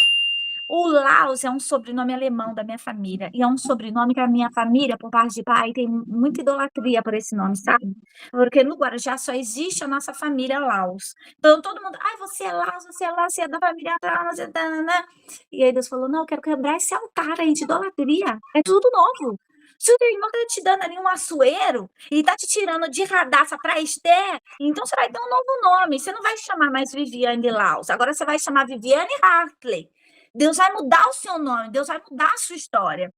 [SPEAKER 1] O Laus é um sobrenome alemão da minha família, e é um sobrenome que a minha família, por parte de pai, tem muita idolatria por esse nome, sabe. Porque no Guarujá só existe a nossa família Laus. Então todo mundo: "Ai, você é Laus, você é da família tal, você tã-nã-nã". E aí Deus falou: "Não, eu quero quebrar esse altar aí de idolatria, é tudo novo. Se o teu irmão tá te dando ali um açoeiro, e tá te tirando de Radassa pra Esté, então você vai ter um novo nome, você não vai se chamar mais Viviane Laus, agora você vai chamar Viviane Hartley. Deus vai mudar o seu nome, Deus vai mudar a sua história".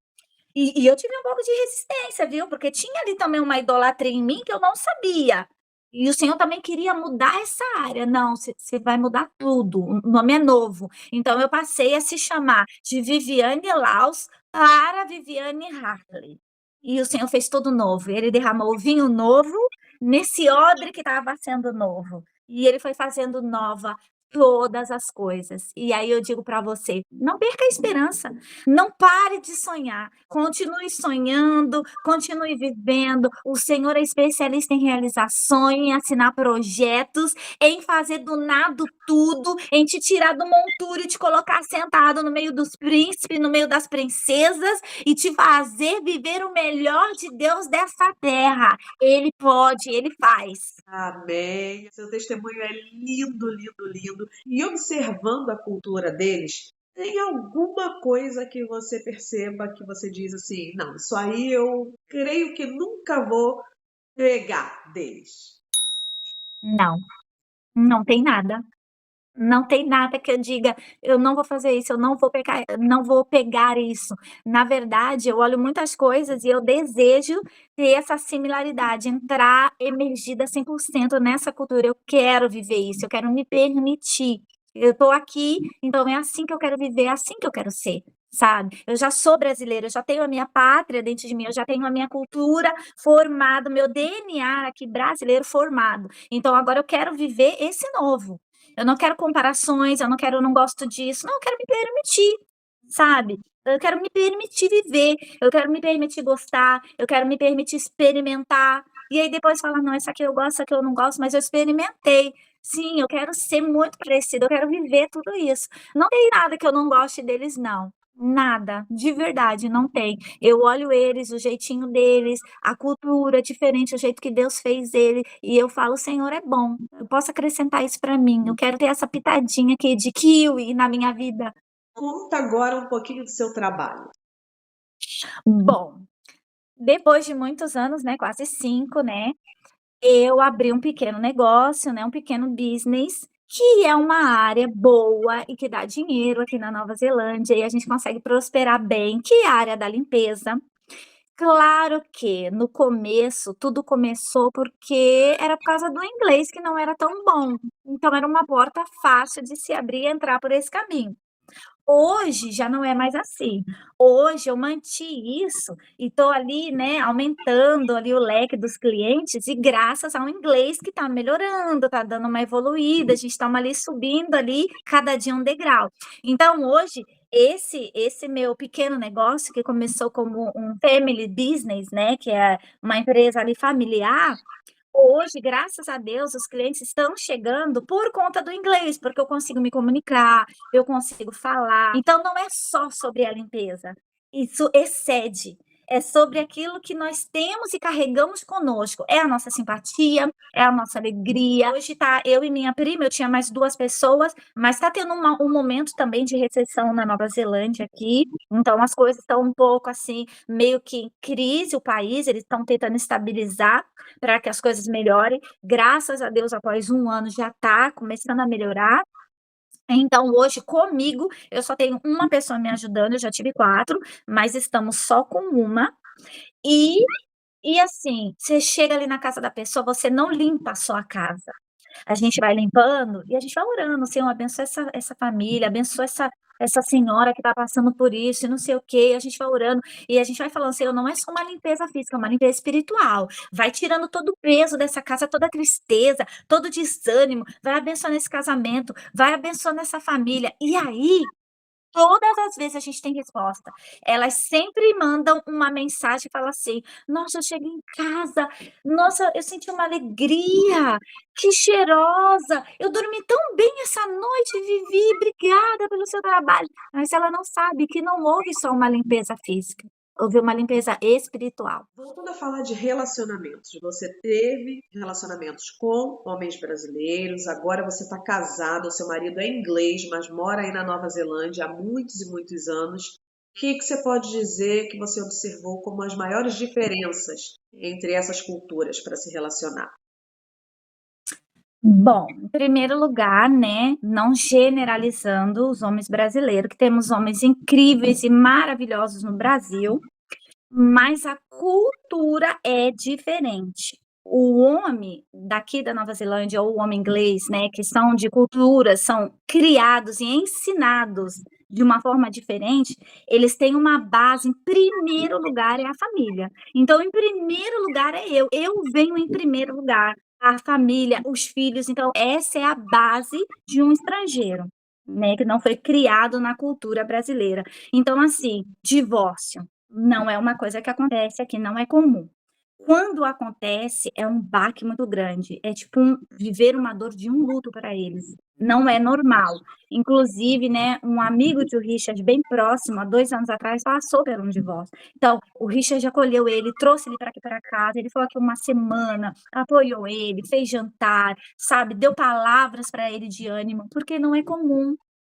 [SPEAKER 1] E eu tive um pouco de resistência, viu, porque tinha ali também uma idolatria em mim que eu não sabia. E o Senhor também queria mudar essa área. "Não, você vai mudar tudo, o nome é novo". Então eu passei a se chamar de Viviane Laus para Viviane Hartley. E o Senhor fez tudo novo, ele derramou vinho novo nesse odre que estava sendo novo, e ele foi fazendo nova todas as coisas. E aí eu digo para você: não perca a esperança, não pare de sonhar, continue sonhando, continue vivendo. O Senhor é especialista em realizar sonhos, em assinar projetos, em fazer do nada tudo, em te tirar do monturo e te colocar sentado no meio dos príncipes, no meio das princesas e te fazer viver o melhor de Deus dessa terra. Ele pode, ele faz.
[SPEAKER 2] Amém. Seu testemunho é lindo, lindo, lindo. E observando a cultura deles, tem alguma coisa que você perceba que você diz assim: não, isso aí eu creio que nunca vou pegar deles.
[SPEAKER 1] Não, não tem nada. Não tem nada que eu diga: "Eu não vou fazer isso, eu não vou pegar isso". Na verdade, eu olho muitas coisas e eu desejo ter essa similaridade, entrar emergida 100% nessa cultura. Eu quero viver isso, eu quero me permitir. Eu estou aqui, então é assim que eu quero viver, é assim que eu quero ser, sabe. Eu já sou brasileira, eu já tenho a minha pátria dentro de mim, eu já tenho a minha cultura formada, meu DNA aqui brasileiro formado. Então agora eu quero viver esse novo. Eu não quero comparações, eu não gosto disso, não, eu quero me permitir, sabe. Eu quero me permitir viver, eu quero me permitir gostar, eu quero me permitir experimentar. E aí depois falar: "Não, essa aqui eu gosto, essa aqui eu não gosto, mas eu experimentei". Sim, eu quero ser muito parecida, eu quero viver tudo isso. Não tem nada que eu não goste deles não, nada, de verdade, não tem. Eu olho eles, o jeitinho deles, a cultura diferente, o jeito que Deus fez ele, e eu falo: "O Senhor é bom, eu posso acrescentar isso pra mim, eu quero ter essa pitadinha aqui de kiwi na minha vida".
[SPEAKER 2] Conta agora um pouquinho do seu trabalho.
[SPEAKER 1] Bom, depois de muitos anos, né, quase 5, né, eu abri um pequeno negócio, né, um pequeno business, que é uma área boa e que dá dinheiro aqui na Nova Zelândia e a gente consegue prosperar bem, que é a área da limpeza. Claro que no começo, tudo começou porque era por causa do inglês que não era tão bom, então era uma porta fácil de se abrir e entrar por esse caminho. Hoje já não é mais assim. Hoje eu manti isso e estou ali, né, aumentando ali o leque dos clientes e graças ao inglês que está melhorando, está dando uma evoluída, a gente está ali subindo ali, cada dia um degrau. Então hoje, esse meu pequeno negócio que começou como um family business, né, que é uma empresa ali familiar, hoje, graças a Deus, os clientes estão chegando por conta do inglês, porque eu consigo me comunicar, eu consigo falar. Então não é só sobre a limpeza, isso excede. É sobre aquilo que nós temos e carregamos conosco. É a nossa simpatia, é a nossa alegria. Hoje tá eu e minha prima, eu tinha mais 2 pessoas, mas tá tendo um momento também de recessão na Nova Zelândia aqui, então as coisas estão um pouco assim, meio que em crise o país, eles estão tentando estabilizar para que as coisas melhorem. Graças a Deus, após 1 ano já está começando a melhorar. Então hoje comigo, eu só tenho uma pessoa me ajudando, eu já tive 4, mas estamos só com uma. E e assim, você chega ali na casa da pessoa, você não limpa só a casa. A gente vai limpando e a gente vai orando: "Senhor, abençoa essa família, abençoa essa senhora que está passando por isso e não sei o quê", a gente vai orando e a gente vai falando: "Senhor, não é só uma limpeza física, é uma limpeza espiritual, vai tirando todo o peso dessa casa, toda a tristeza, todo o desânimo, vai abençoando esse casamento, vai abençoando essa família". E aí todas as vezes a gente tem resposta. Elas sempre mandam uma mensagem e falam assim: "Nossa, eu cheguei em casa, nossa, eu senti uma alegria, que cheirosa, eu dormi tão bem essa noite, Vivi, obrigada pelo seu trabalho". Mas ela não sabe que não houve só uma limpeza física, houve uma limpeza espiritual.
[SPEAKER 2] Voltando a falar de relacionamentos, você teve relacionamentos com homens brasileiros, agora você está casado, seu marido é inglês, mas mora aí na Nova Zelândia há muitos e muitos anos. O que que você pode dizer que você observou como as maiores diferenças entre essas culturas para se relacionar?
[SPEAKER 1] Bom, em primeiro lugar, né, não generalizando os homens brasileiros, que temos homens incríveis e maravilhosos no Brasil, mas a cultura é diferente. O homem daqui da Nova Zelândia ou o homem inglês, né, que são de culturas, são criados e ensinados de uma forma diferente, eles têm uma base, em primeiro lugar é a família. Então, em primeiro lugar é eu venho em primeiro lugar, a família, os filhos, então essa é a base de um estrangeiro, né, que não foi criado na cultura brasileira. Então, assim, divórcio não é uma coisa que acontece aqui, não é comum. Quando acontece, é um baque muito grande, é tipo viver uma dor de um luto para eles, não é normal. Inclusive, né, um amigo de o Richard bem próximo, há 2 anos atrás, passou por um divórcio. Então, o Richard acolheu ele, trouxe ele para aqui para casa, ele ficou aqui uma semana, apoiou ele, fez jantar, sabe, deu palavras para ele de ânimo, porque não é comum.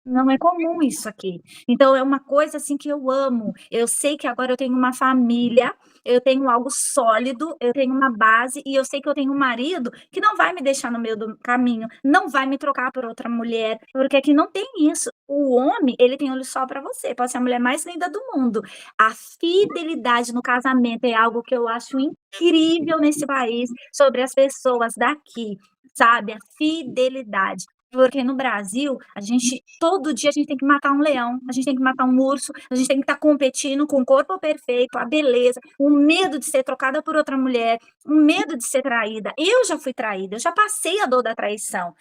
[SPEAKER 1] Não é comum isso aqui. Então é uma coisa, assim, que eu amo. Eu sei que agora eu tenho uma família, eu tenho algo sólido, eu tenho uma base e eu sei que eu tenho um marido que não vai me deixar no meio do caminho, não vai me trocar por outra mulher, porque aqui não tem isso. O homem, ele tem olho só para você, pode ser a mulher mais linda do mundo. A fidelidade no casamento é algo que eu acho incrível nesse país, sobre as pessoas daqui, sabe, a fidelidade. Porque no Brasil, a gente todo dia a gente tem que matar um leão, a gente tem que matar um urso, a gente tem que estar competindo com o corpo perfeito, a beleza, o medo de ser trocada por outra mulher, o medo de ser traída. Eu já fui traída, eu já passei a dor da traição.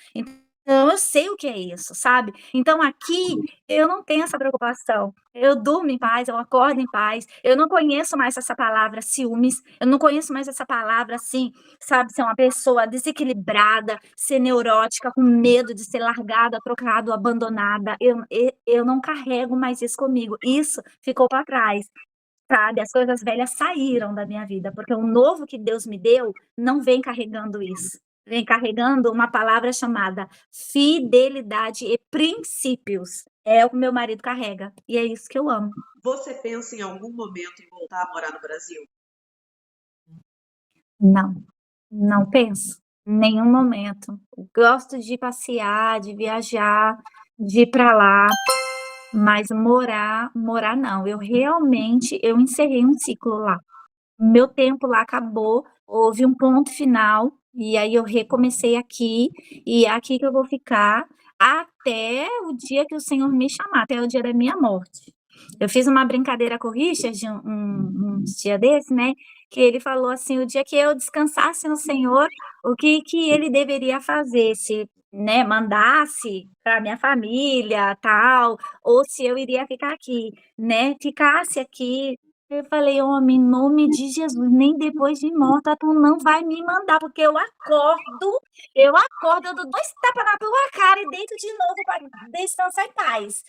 [SPEAKER 1] Então eu sei o que é isso, sabe. Então aqui eu não tenho essa preocupação. Eu durmo em paz, eu acordo em paz, eu não conheço mais essa palavra ciúmes, eu não conheço mais essa palavra, assim, sabe, ser uma pessoa desequilibrada, ser neurótica, com medo de ser largada, trocada abandonada. Eu não carrego mais isso comigo, isso ficou para trás. Sabe, as coisas velhas saíram da minha vida, porque o novo que Deus me deu não vem carregando isso, vem carregando uma palavra chamada fidelidade e princípios. É o que meu marido carrega, e é isso que eu amo.
[SPEAKER 3] Você pensa em algum momento em voltar a morar no Brasil?
[SPEAKER 1] Não, não penso, em nenhum momento. Gosto de passear, de viajar, de ir para lá, mas morar não. Eu encerrei um ciclo lá. Meu tempo lá acabou, houve um ponto final, e aí eu recomecei aqui, e é aqui que eu vou ficar até o dia que o Senhor me chamar, até o dia da minha morte. Eu fiz uma brincadeira com o Richard uns dia desse, né, que ele falou assim: "O dia que eu descansasse no Senhor, o que que ele deveria fazer, se, né, mandasse para minha família, tal, ou se eu iria ficar aqui, né, ficasse aqui". Eu falei: "Homem, em nome de Jesus, nem depois de morta tu não vai me mandar, porque eu acordo, eu dou 2 tapas na tua cara e deito de novo pra descansar em paz.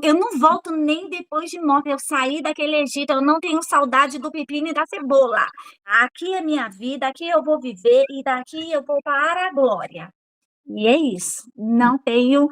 [SPEAKER 1] Eu não volto nem depois de morta, eu saí daquele Egito, eu não tenho saudade do pepino e da cebola. Aqui é minha vida, aqui eu vou viver e daqui eu vou para a glória". E é isso, não tenho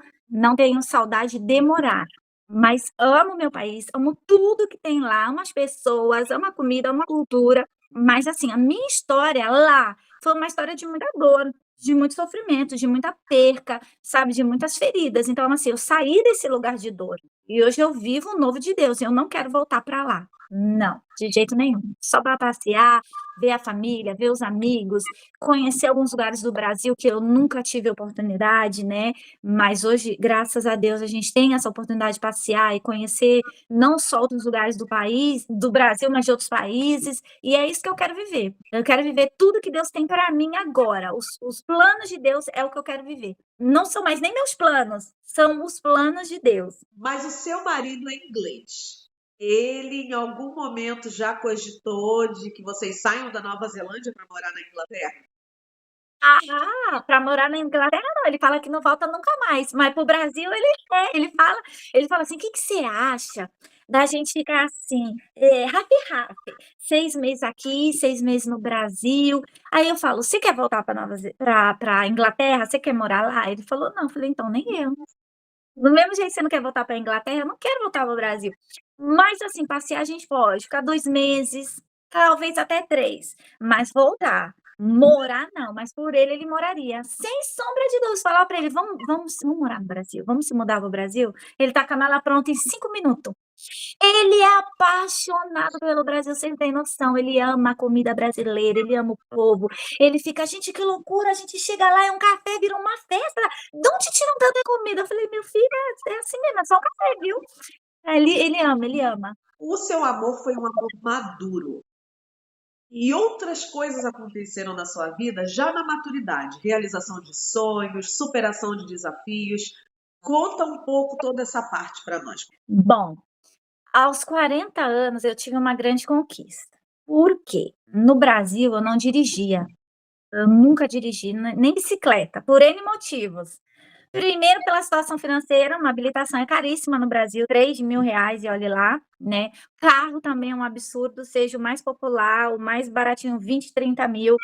[SPEAKER 1] saudade de morar, mas amo meu país, amo tudo que tem lá, amo as pessoas, amo a comida, amo a cultura, mas assim, a minha história lá foi uma história de muita dor, de muito sofrimento, de muita perca, sabe, de muitas feridas. Então, assim, eu saí desse lugar de dor e hoje eu vivo o novo de Deus, eu não quero voltar para lá. Não, de jeito nenhum. Só para passear, ver a família, ver os amigos, conhecer alguns lugares do Brasil que eu nunca tive oportunidade, né, mas hoje, graças a Deus, a gente tem essa oportunidade de passear e conhecer não só outros lugares do Brasil, mas de outros países, e é isso que eu quero viver. Eu quero viver tudo que Deus tem para mim agora, os planos de Deus é o que eu quero viver. Não são mais nem meus planos, são os planos de Deus.
[SPEAKER 3] Mas o seu marido é inglês. Ele em algum momento já cogitou de que vocês saiam da Nova Zelândia para morar na Inglaterra?
[SPEAKER 1] Ah, para morar na Inglaterra não, ele fala que não volta nunca mais, mas para o Brasil ele quer, ele fala assim: "Que você acha da gente ficar assim, rape-rape, 6 meses aqui, 6 meses no Brasil?". Aí eu falo: "Você quer voltar para Nova Ze pra Inglaterra? Você quer morar lá?". Ele falou: "Não", eu falei: "Então nem eu". Do mesmo jeito que você não quer voltar para Inglaterra, eu não quero voltar para o Brasil. Mas, assim, passear a gente pode, ficar 2 meses, talvez até 3, mas voltar, morar não, mas por ele moraria, sem sombra de dúvidas, falar para ele: "Vamos morar no Brasil, vamos se mudar para o Brasil?". Ele tá com a mala pronta em 5 minutos. Ele é apaixonado pelo Brasil, você não tem noção, ele ama a comida brasileira, ele ama o povo, ele fica: "Gente, que loucura, a gente chega lá, é um café, vira uma festa, de onde tiram tanta comida?". Eu falei: "Meu filho, é assim mesmo, é só o café, viu". Ele ama, ele ama.
[SPEAKER 3] O seu amor foi um amor maduro. E outras coisas aconteceram na sua vida já na maturidade, realização de sonhos, superação de desafios. Conta um pouco toda essa parte para nós.
[SPEAKER 1] Bom, aos 40 anos eu tive uma grande conquista. Por quê? No Brasil eu não dirigia, eu nunca dirigi, nem bicicleta, por N motivos. Primeiro pela situação financeira, uma habilitação é caríssima no Brasil, R$ 3.000 e olhe lá, né. Carro também é um absurdo, seja o mais popular, o mais baratinho 20, 30.000.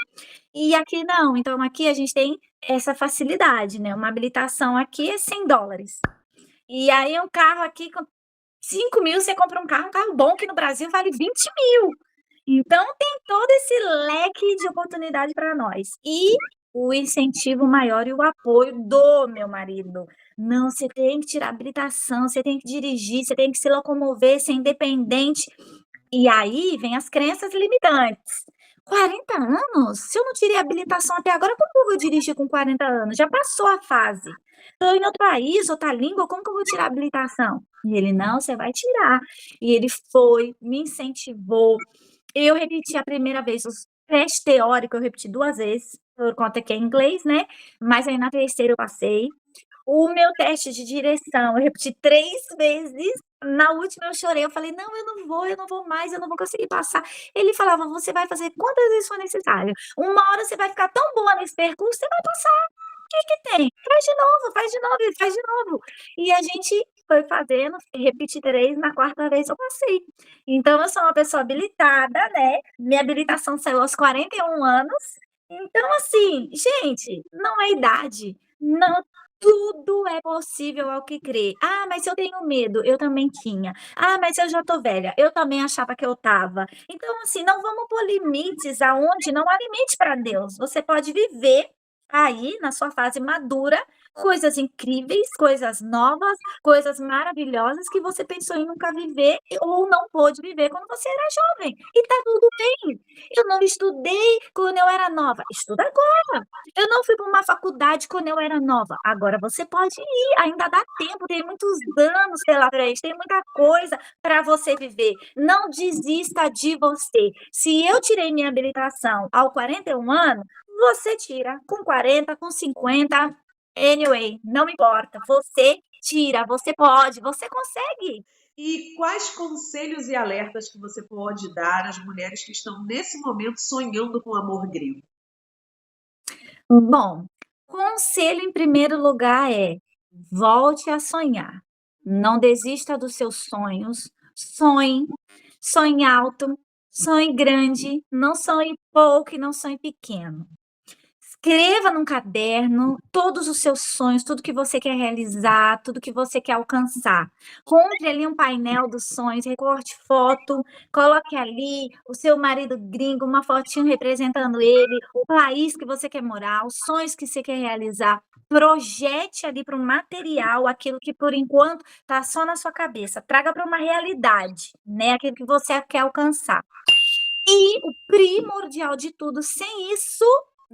[SPEAKER 1] E aqui não, então aqui a gente tem essa facilidade, né, uma habilitação aqui é $100. E aí um carro aqui com 5.000 você compra um carro bom que no Brasil vale 20.000. Então tem todo esse leque de oportunidade para nós. E o incentivo maior e o apoio do meu marido. "Não, você tem que tirar habilitação, você tem que dirigir, você tem que se locomover, ser independente". E aí vem as crenças limitantes. 40 anos? Se eu não tirei habilitação até agora, como que eu vou dirigir com 40 anos? Já passou a fase. Estou em outro país, outra língua, como que eu vou tirar habilitação? E ele: "Não, você vai tirar". E ele foi, me incentivou. Eu repeti a primeira vez os teste teórico, eu repeti 2 vezes, por conta que é inglês, né, mas aí na terceira eu passei. O meu teste de direção, eu repeti 3 vezes, na última eu chorei, eu falei: "Não, eu não vou mais, eu não vou conseguir passar". Ele falava: "Você vai fazer quantas vezes for necessário, uma hora você vai ficar tão boa nesse percurso, você vai passar, que tem? Faz de novo e faz de novo". E a gente foi fazendo, repeti 3, na quarta vez eu passei. Então eu sou uma pessoa habilitada, né, minha habilitação saiu aos 41 anos, então assim, gente, não é idade, não, tudo é possível ao que crê. "Ah, mas eu tenho medo", eu também tinha. "Ah, mas eu já tô velha", eu também achava que eu estava. Então assim, não vamos pôr limites aonde não há limite para Deus. Você pode viver aí, na sua fase madura, coisas incríveis, coisas novas, coisas maravilhosas que você pensou em nunca viver ou não pôde viver quando você era jovem, e tá tudo bem. Eu não estudei quando eu era nova, estuda agora. Eu não fui para uma faculdade quando eu era nova, agora você pode ir, ainda dá tempo, tem muitos anos pela frente, tem muita coisa para você viver. Não desista de você. Se eu tirei minha habilitação aos 41 anos, você tira com 40, com 50, anyway, não importa, você tira, você pode, você consegue.
[SPEAKER 3] E quais conselhos e alertas que você pode dar às mulheres que estão nesse momento sonhando com amor grego?
[SPEAKER 1] Bom, conselho em primeiro lugar é: volte a sonhar. Não desista dos seus sonhos. Sonhe, sonhe alto, sonhe grande, não sonhe pouco e não sonhe pequeno. Escreva num caderno todos os seus sonhos, tudo que você quer realizar, tudo que você quer alcançar. Compre ali um painel dos sonhos, recorte foto, coloque ali o seu marido gringo, uma fotinho representando ele, o país que você quer morar, os sonhos que você quer realizar. Projete ali para um material aquilo que por enquanto está só na sua cabeça. Traga para uma realidade, né? Aquilo que você quer alcançar. E o primordial de tudo, sem isso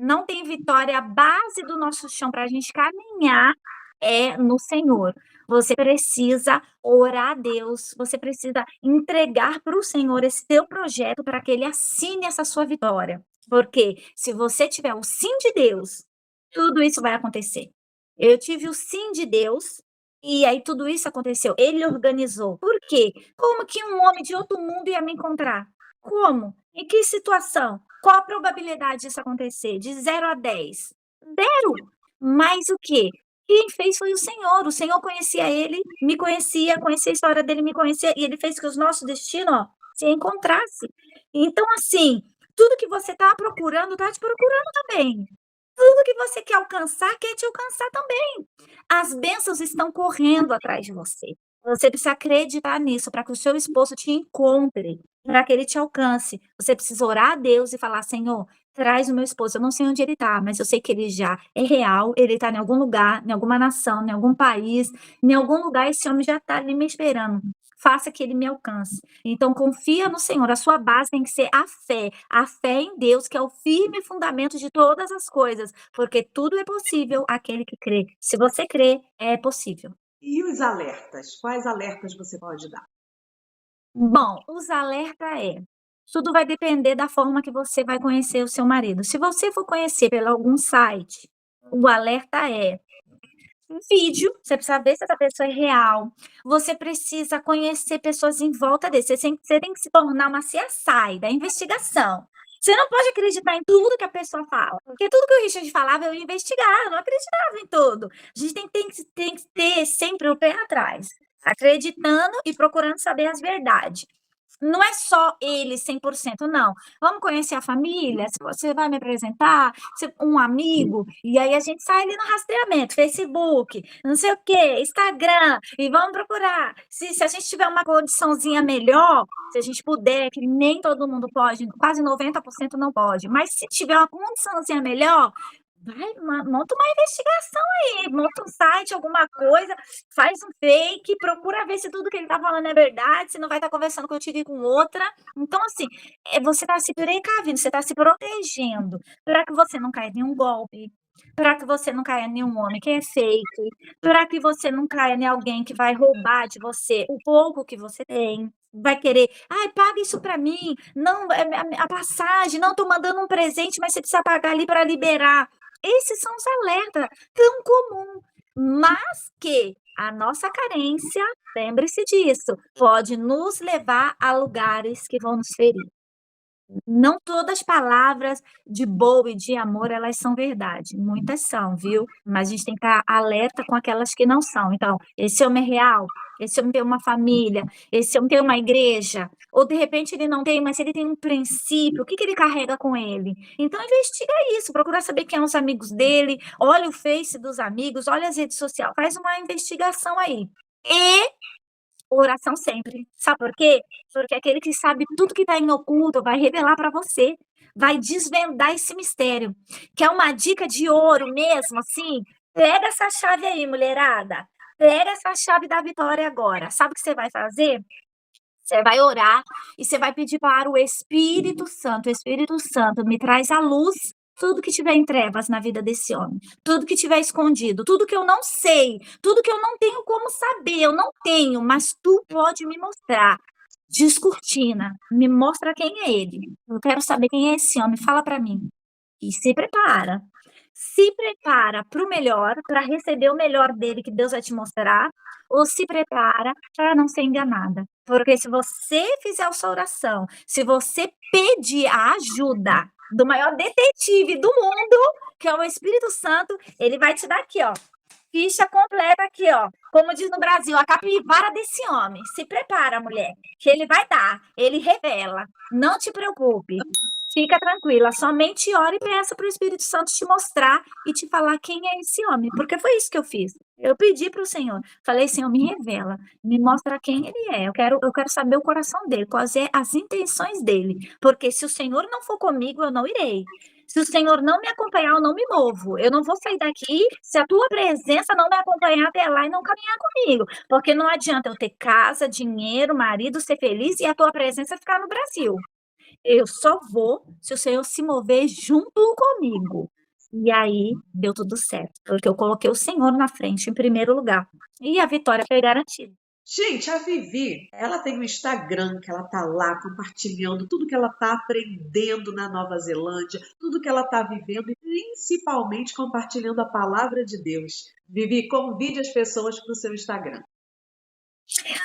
[SPEAKER 1] não tem vitória, a base do nosso chão para a gente caminhar é no Senhor. Você precisa orar a Deus, você precisa entregar para o Senhor esse teu projeto para que ele assine essa sua vitória. Porque se você tiver o sim de Deus, tudo isso vai acontecer. Eu tive o sim de Deus, e aí tudo isso aconteceu, ele organizou. Por quê? Como que um homem de outro mundo ia me encontrar? Como? Em que situação? Qual a probabilidade disso acontecer? De 0 a 10? 0. Mas o quê? Quem fez foi o Senhor conhecia ele, me conhecia, conhecia a história dele, me conhecia, e ele fez que os nossos destinos, ó, se encontrasse. Então, assim, tudo que você está procurando, está te procurando também. Tudo que você quer alcançar, quer te alcançar também. As bênçãos estão correndo atrás de você. Você precisa acreditar nisso para que o seu esposo te encontre, para que ele te alcance. Você precisa orar a Deus e falar: "Senhor, traz o meu esposo. Eu não sei onde ele está, mas eu sei que ele já é real, ele está em algum lugar, em alguma nação, em algum país, em algum lugar esse homem já está ali me esperando. Faça que ele me alcance". Então confia no Senhor, a sua base tem que ser a fé em Deus, que é o firme fundamento de todas as coisas, porque tudo é possível àquele que crê. Se você crê, é possível.
[SPEAKER 3] E os alertas? Quais alertas você pode dar?
[SPEAKER 1] Bom, os alerta é, tudo vai depender da forma que você vai conhecer o seu marido. Se você for conhecer pelo algum site, o alerta é um vídeo, você precisa ver se essa pessoa é real, você precisa conhecer pessoas em volta dele, você tem que se tornar uma CSI da investigação. Você não pode acreditar em tudo que a pessoa fala, porque tudo que o Richard falava eu ia investigar, eu não acreditava em tudo. A gente tem que ter sempre o pé atrás, acreditando e procurando saber as verdades. Não é só ele 100% não. Vamos conhecer a família, se você vai me apresentar, se um amigo, e aí a gente sai ali no rastreamento, Facebook, não sei o quê, Instagram, e vamos procurar. Se a gente tiver uma condiçãozinha melhor, se a gente puder, que nem todo mundo pode, quase 90% não pode, mas se tiver uma condiçãozinha melhor, vai, monta uma investigação aí, monta um site, alguma coisa, faz um fake, procura ver se tudo que ele tá falando é verdade, se não vai estar conversando contigo e com outra. Então, assim, você tá se precavindo, você tá se protegendo, para que você não caia em nenhum golpe, para que você não caia em nenhum homem que é fake, para que você não caia em alguém que vai roubar de você o pouco que você tem. Vai querer, ai, paga isso para mim, não, a passagem, não, tô mandando um presente, mas você precisa pagar ali para liberar. Esses são os alertas tão comum. mas que a nossa carência, lembre-se disso, pode nos levar a lugares que vão nos ferir. Não todas as palavras de boa e de amor, elas são verdade, muitas são, viu. Mas a gente tem que estar alerta com aquelas que não são. Então, esse homem é real? Esse homem tem uma família? Esse homem tem uma igreja? Ou de repente ele não tem, mas ele tem um princípio, o que que ele carrega com ele? Então investiga isso, procura saber quem são os amigos dele, olha o Face dos amigos, olha as redes sociais, faz uma investigação aí. E oração sempre. Sabe por quê? Porque aquele que sabe tudo que está em oculto vai revelar para você, vai desvendar esse mistério. Quer uma dica de ouro mesmo, assim? Pega essa chave aí, mulherada. Pega essa chave da vitória agora. Sabe o que você vai fazer? Você vai orar e você vai pedir para o Espírito Santo: Espírito Santo, me traz à luz tudo que tiver em trevas na vida desse homem, tudo que tiver escondido, tudo que eu não sei, tudo que eu não tenho como saber, eu não tenho, mas tu pode me mostrar. Descortina, me mostra quem é ele. Eu quero saber quem é esse homem, fala para mim. E se prepara. Se prepara para o melhor, para receber o melhor dele que Deus vai te mostrar, ou se prepara para não ser enganada. Porque se você fizer a sua oração, se você pedir a ajuda do maior detetive do mundo, que é o Espírito Santo, ele vai te dar aqui, ó, ficha completa aqui, ó. Como diz no Brasil, a capivara desse homem. Se prepara, mulher, que ele vai dar, ele revela. Não te preocupe. Fica tranquila, somente ore e peça para o Espírito Santo te mostrar e te falar quem é esse homem, porque foi isso que eu fiz. Eu pedi para o Senhor, falei: Senhor, me revela, me mostra quem ele é. Eu quero saber o coração dele, quais é as intenções dele, porque se o Senhor não for comigo, eu não irei. Se o Senhor não me acompanhar, eu não me movo. Eu não vou sair daqui se a tua presença não me acompanhar até lá e não caminhar comigo. Porque não adianta eu ter casa, dinheiro, marido, ser feliz e a tua presença ficar no Brasil. Eu só vou se o Senhor se mover junto comigo. E aí deu tudo certo, porque eu coloquei o Senhor na frente, em primeiro lugar. E a vitória foi garantida.
[SPEAKER 3] Gente, a Vivi, ela tem um Instagram que ela tá lá compartilhando tudo que ela tá aprendendo na Nova Zelândia, tudo que ela tá vivendo e principalmente compartilhando a palavra de Deus. Vivi, convide as pessoas para o seu Instagram.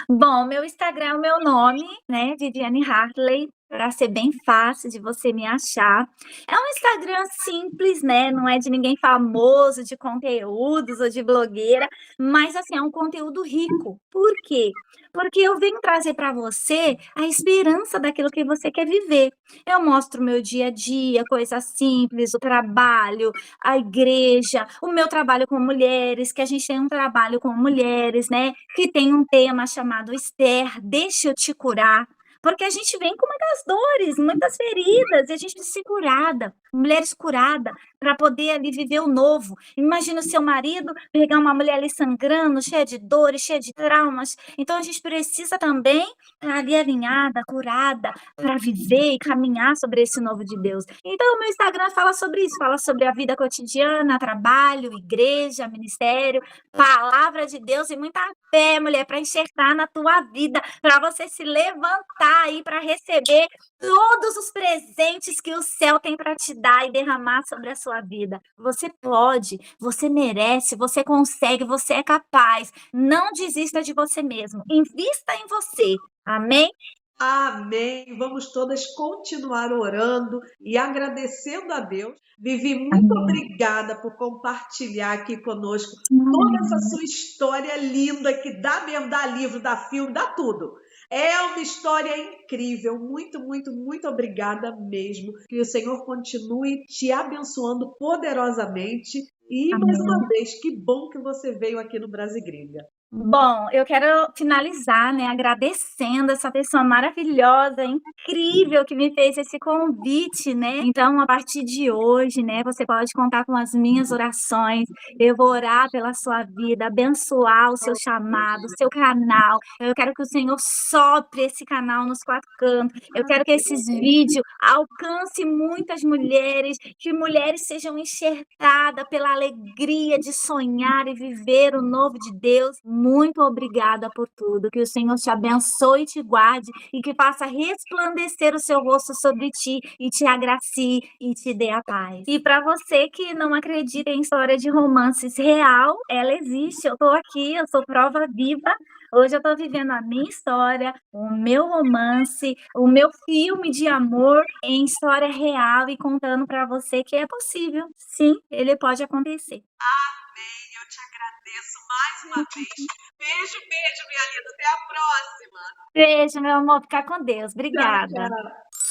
[SPEAKER 1] Bom, meu Instagram é o meu nome, né, Viviane Hartley, para ser bem fácil de você me achar. É um Instagram simples, né, não é de ninguém famoso, de conteúdos ou de blogueira, mas assim, é um conteúdo rico. Por quê? Porque eu venho trazer para você a esperança daquilo que você quer viver. Eu mostro o meu dia a dia, coisas simples, o trabalho, a igreja, o meu trabalho com mulheres, que a gente tem um trabalho com mulheres, né, que tem um tema chamado Esther, deixa eu te curar. Porque a gente vem com muitas dores, muitas feridas, e a gente precisa ser curada, mulheres curadas, para poder ali viver o novo. Imagina o seu marido pegar uma mulher ali sangrando, cheia de dores, cheia de traumas. Então a gente precisa também estar ali alinhada, curada, para viver e caminhar sobre esse novo de Deus. Então o meu Instagram fala sobre isso, fala sobre a vida cotidiana, trabalho, igreja, ministério, palavra de Deus e muita fé, mulher, para enxertar na tua vida, para você se levantar aí para receber todos os presentes que o céu tem para te dar e derramar sobre a sua vida. Você pode, você merece, você consegue, você é capaz. Não desista de você mesmo. Invista em você. Amém?
[SPEAKER 3] Amém. Vamos todas continuar orando e agradecendo a Deus. Vivi, muito
[SPEAKER 1] Amém.
[SPEAKER 3] obrigada por compartilhar aqui conosco toda essa
[SPEAKER 1] Amém.
[SPEAKER 3] sua história linda que dá mesmo, dá livro, dá filme, dá tudo. É uma história incrível. Muito, muito, muito obrigada mesmo. Que o Senhor continue te abençoando poderosamente. E mais uma
[SPEAKER 1] Amém.
[SPEAKER 3] vez, que bom que você veio aqui no Brasil Gringa.
[SPEAKER 1] Bom, eu quero finalizar, né, agradecendo essa pessoa maravilhosa, incrível, que me fez esse convite, né. Então, a partir de hoje, né, você pode contar com as minhas orações. Eu vou orar pela sua vida, abençoar o seu chamado, o seu canal. Eu quero que o Senhor sopre esse canal nos 4 cantos. Eu quero que esses vídeos alcance muitas mulheres, que mulheres sejam enxertadas pela alegria de sonhar e viver o novo de Deus. muito obrigada por tudo. Que o Senhor te abençoe e te guarde e que faça resplandecer o seu rosto sobre ti e te agracie e te dê a paz. E para você que não acredita em história de romances real, ela existe. Eu tô aqui, eu sou prova viva. Hoje eu tô vivendo a minha história, o meu romance, o meu filme de amor em história real e contando para você que é possível. Sim, ele pode acontecer.
[SPEAKER 3] Amém. Eu te agradeço mais uma vez. Beijo, beijo, minha linda. Até a próxima.
[SPEAKER 1] Beijo, meu amor. Fica com Deus.
[SPEAKER 3] Tchau,
[SPEAKER 1] Obrigada.
[SPEAKER 3] tchau.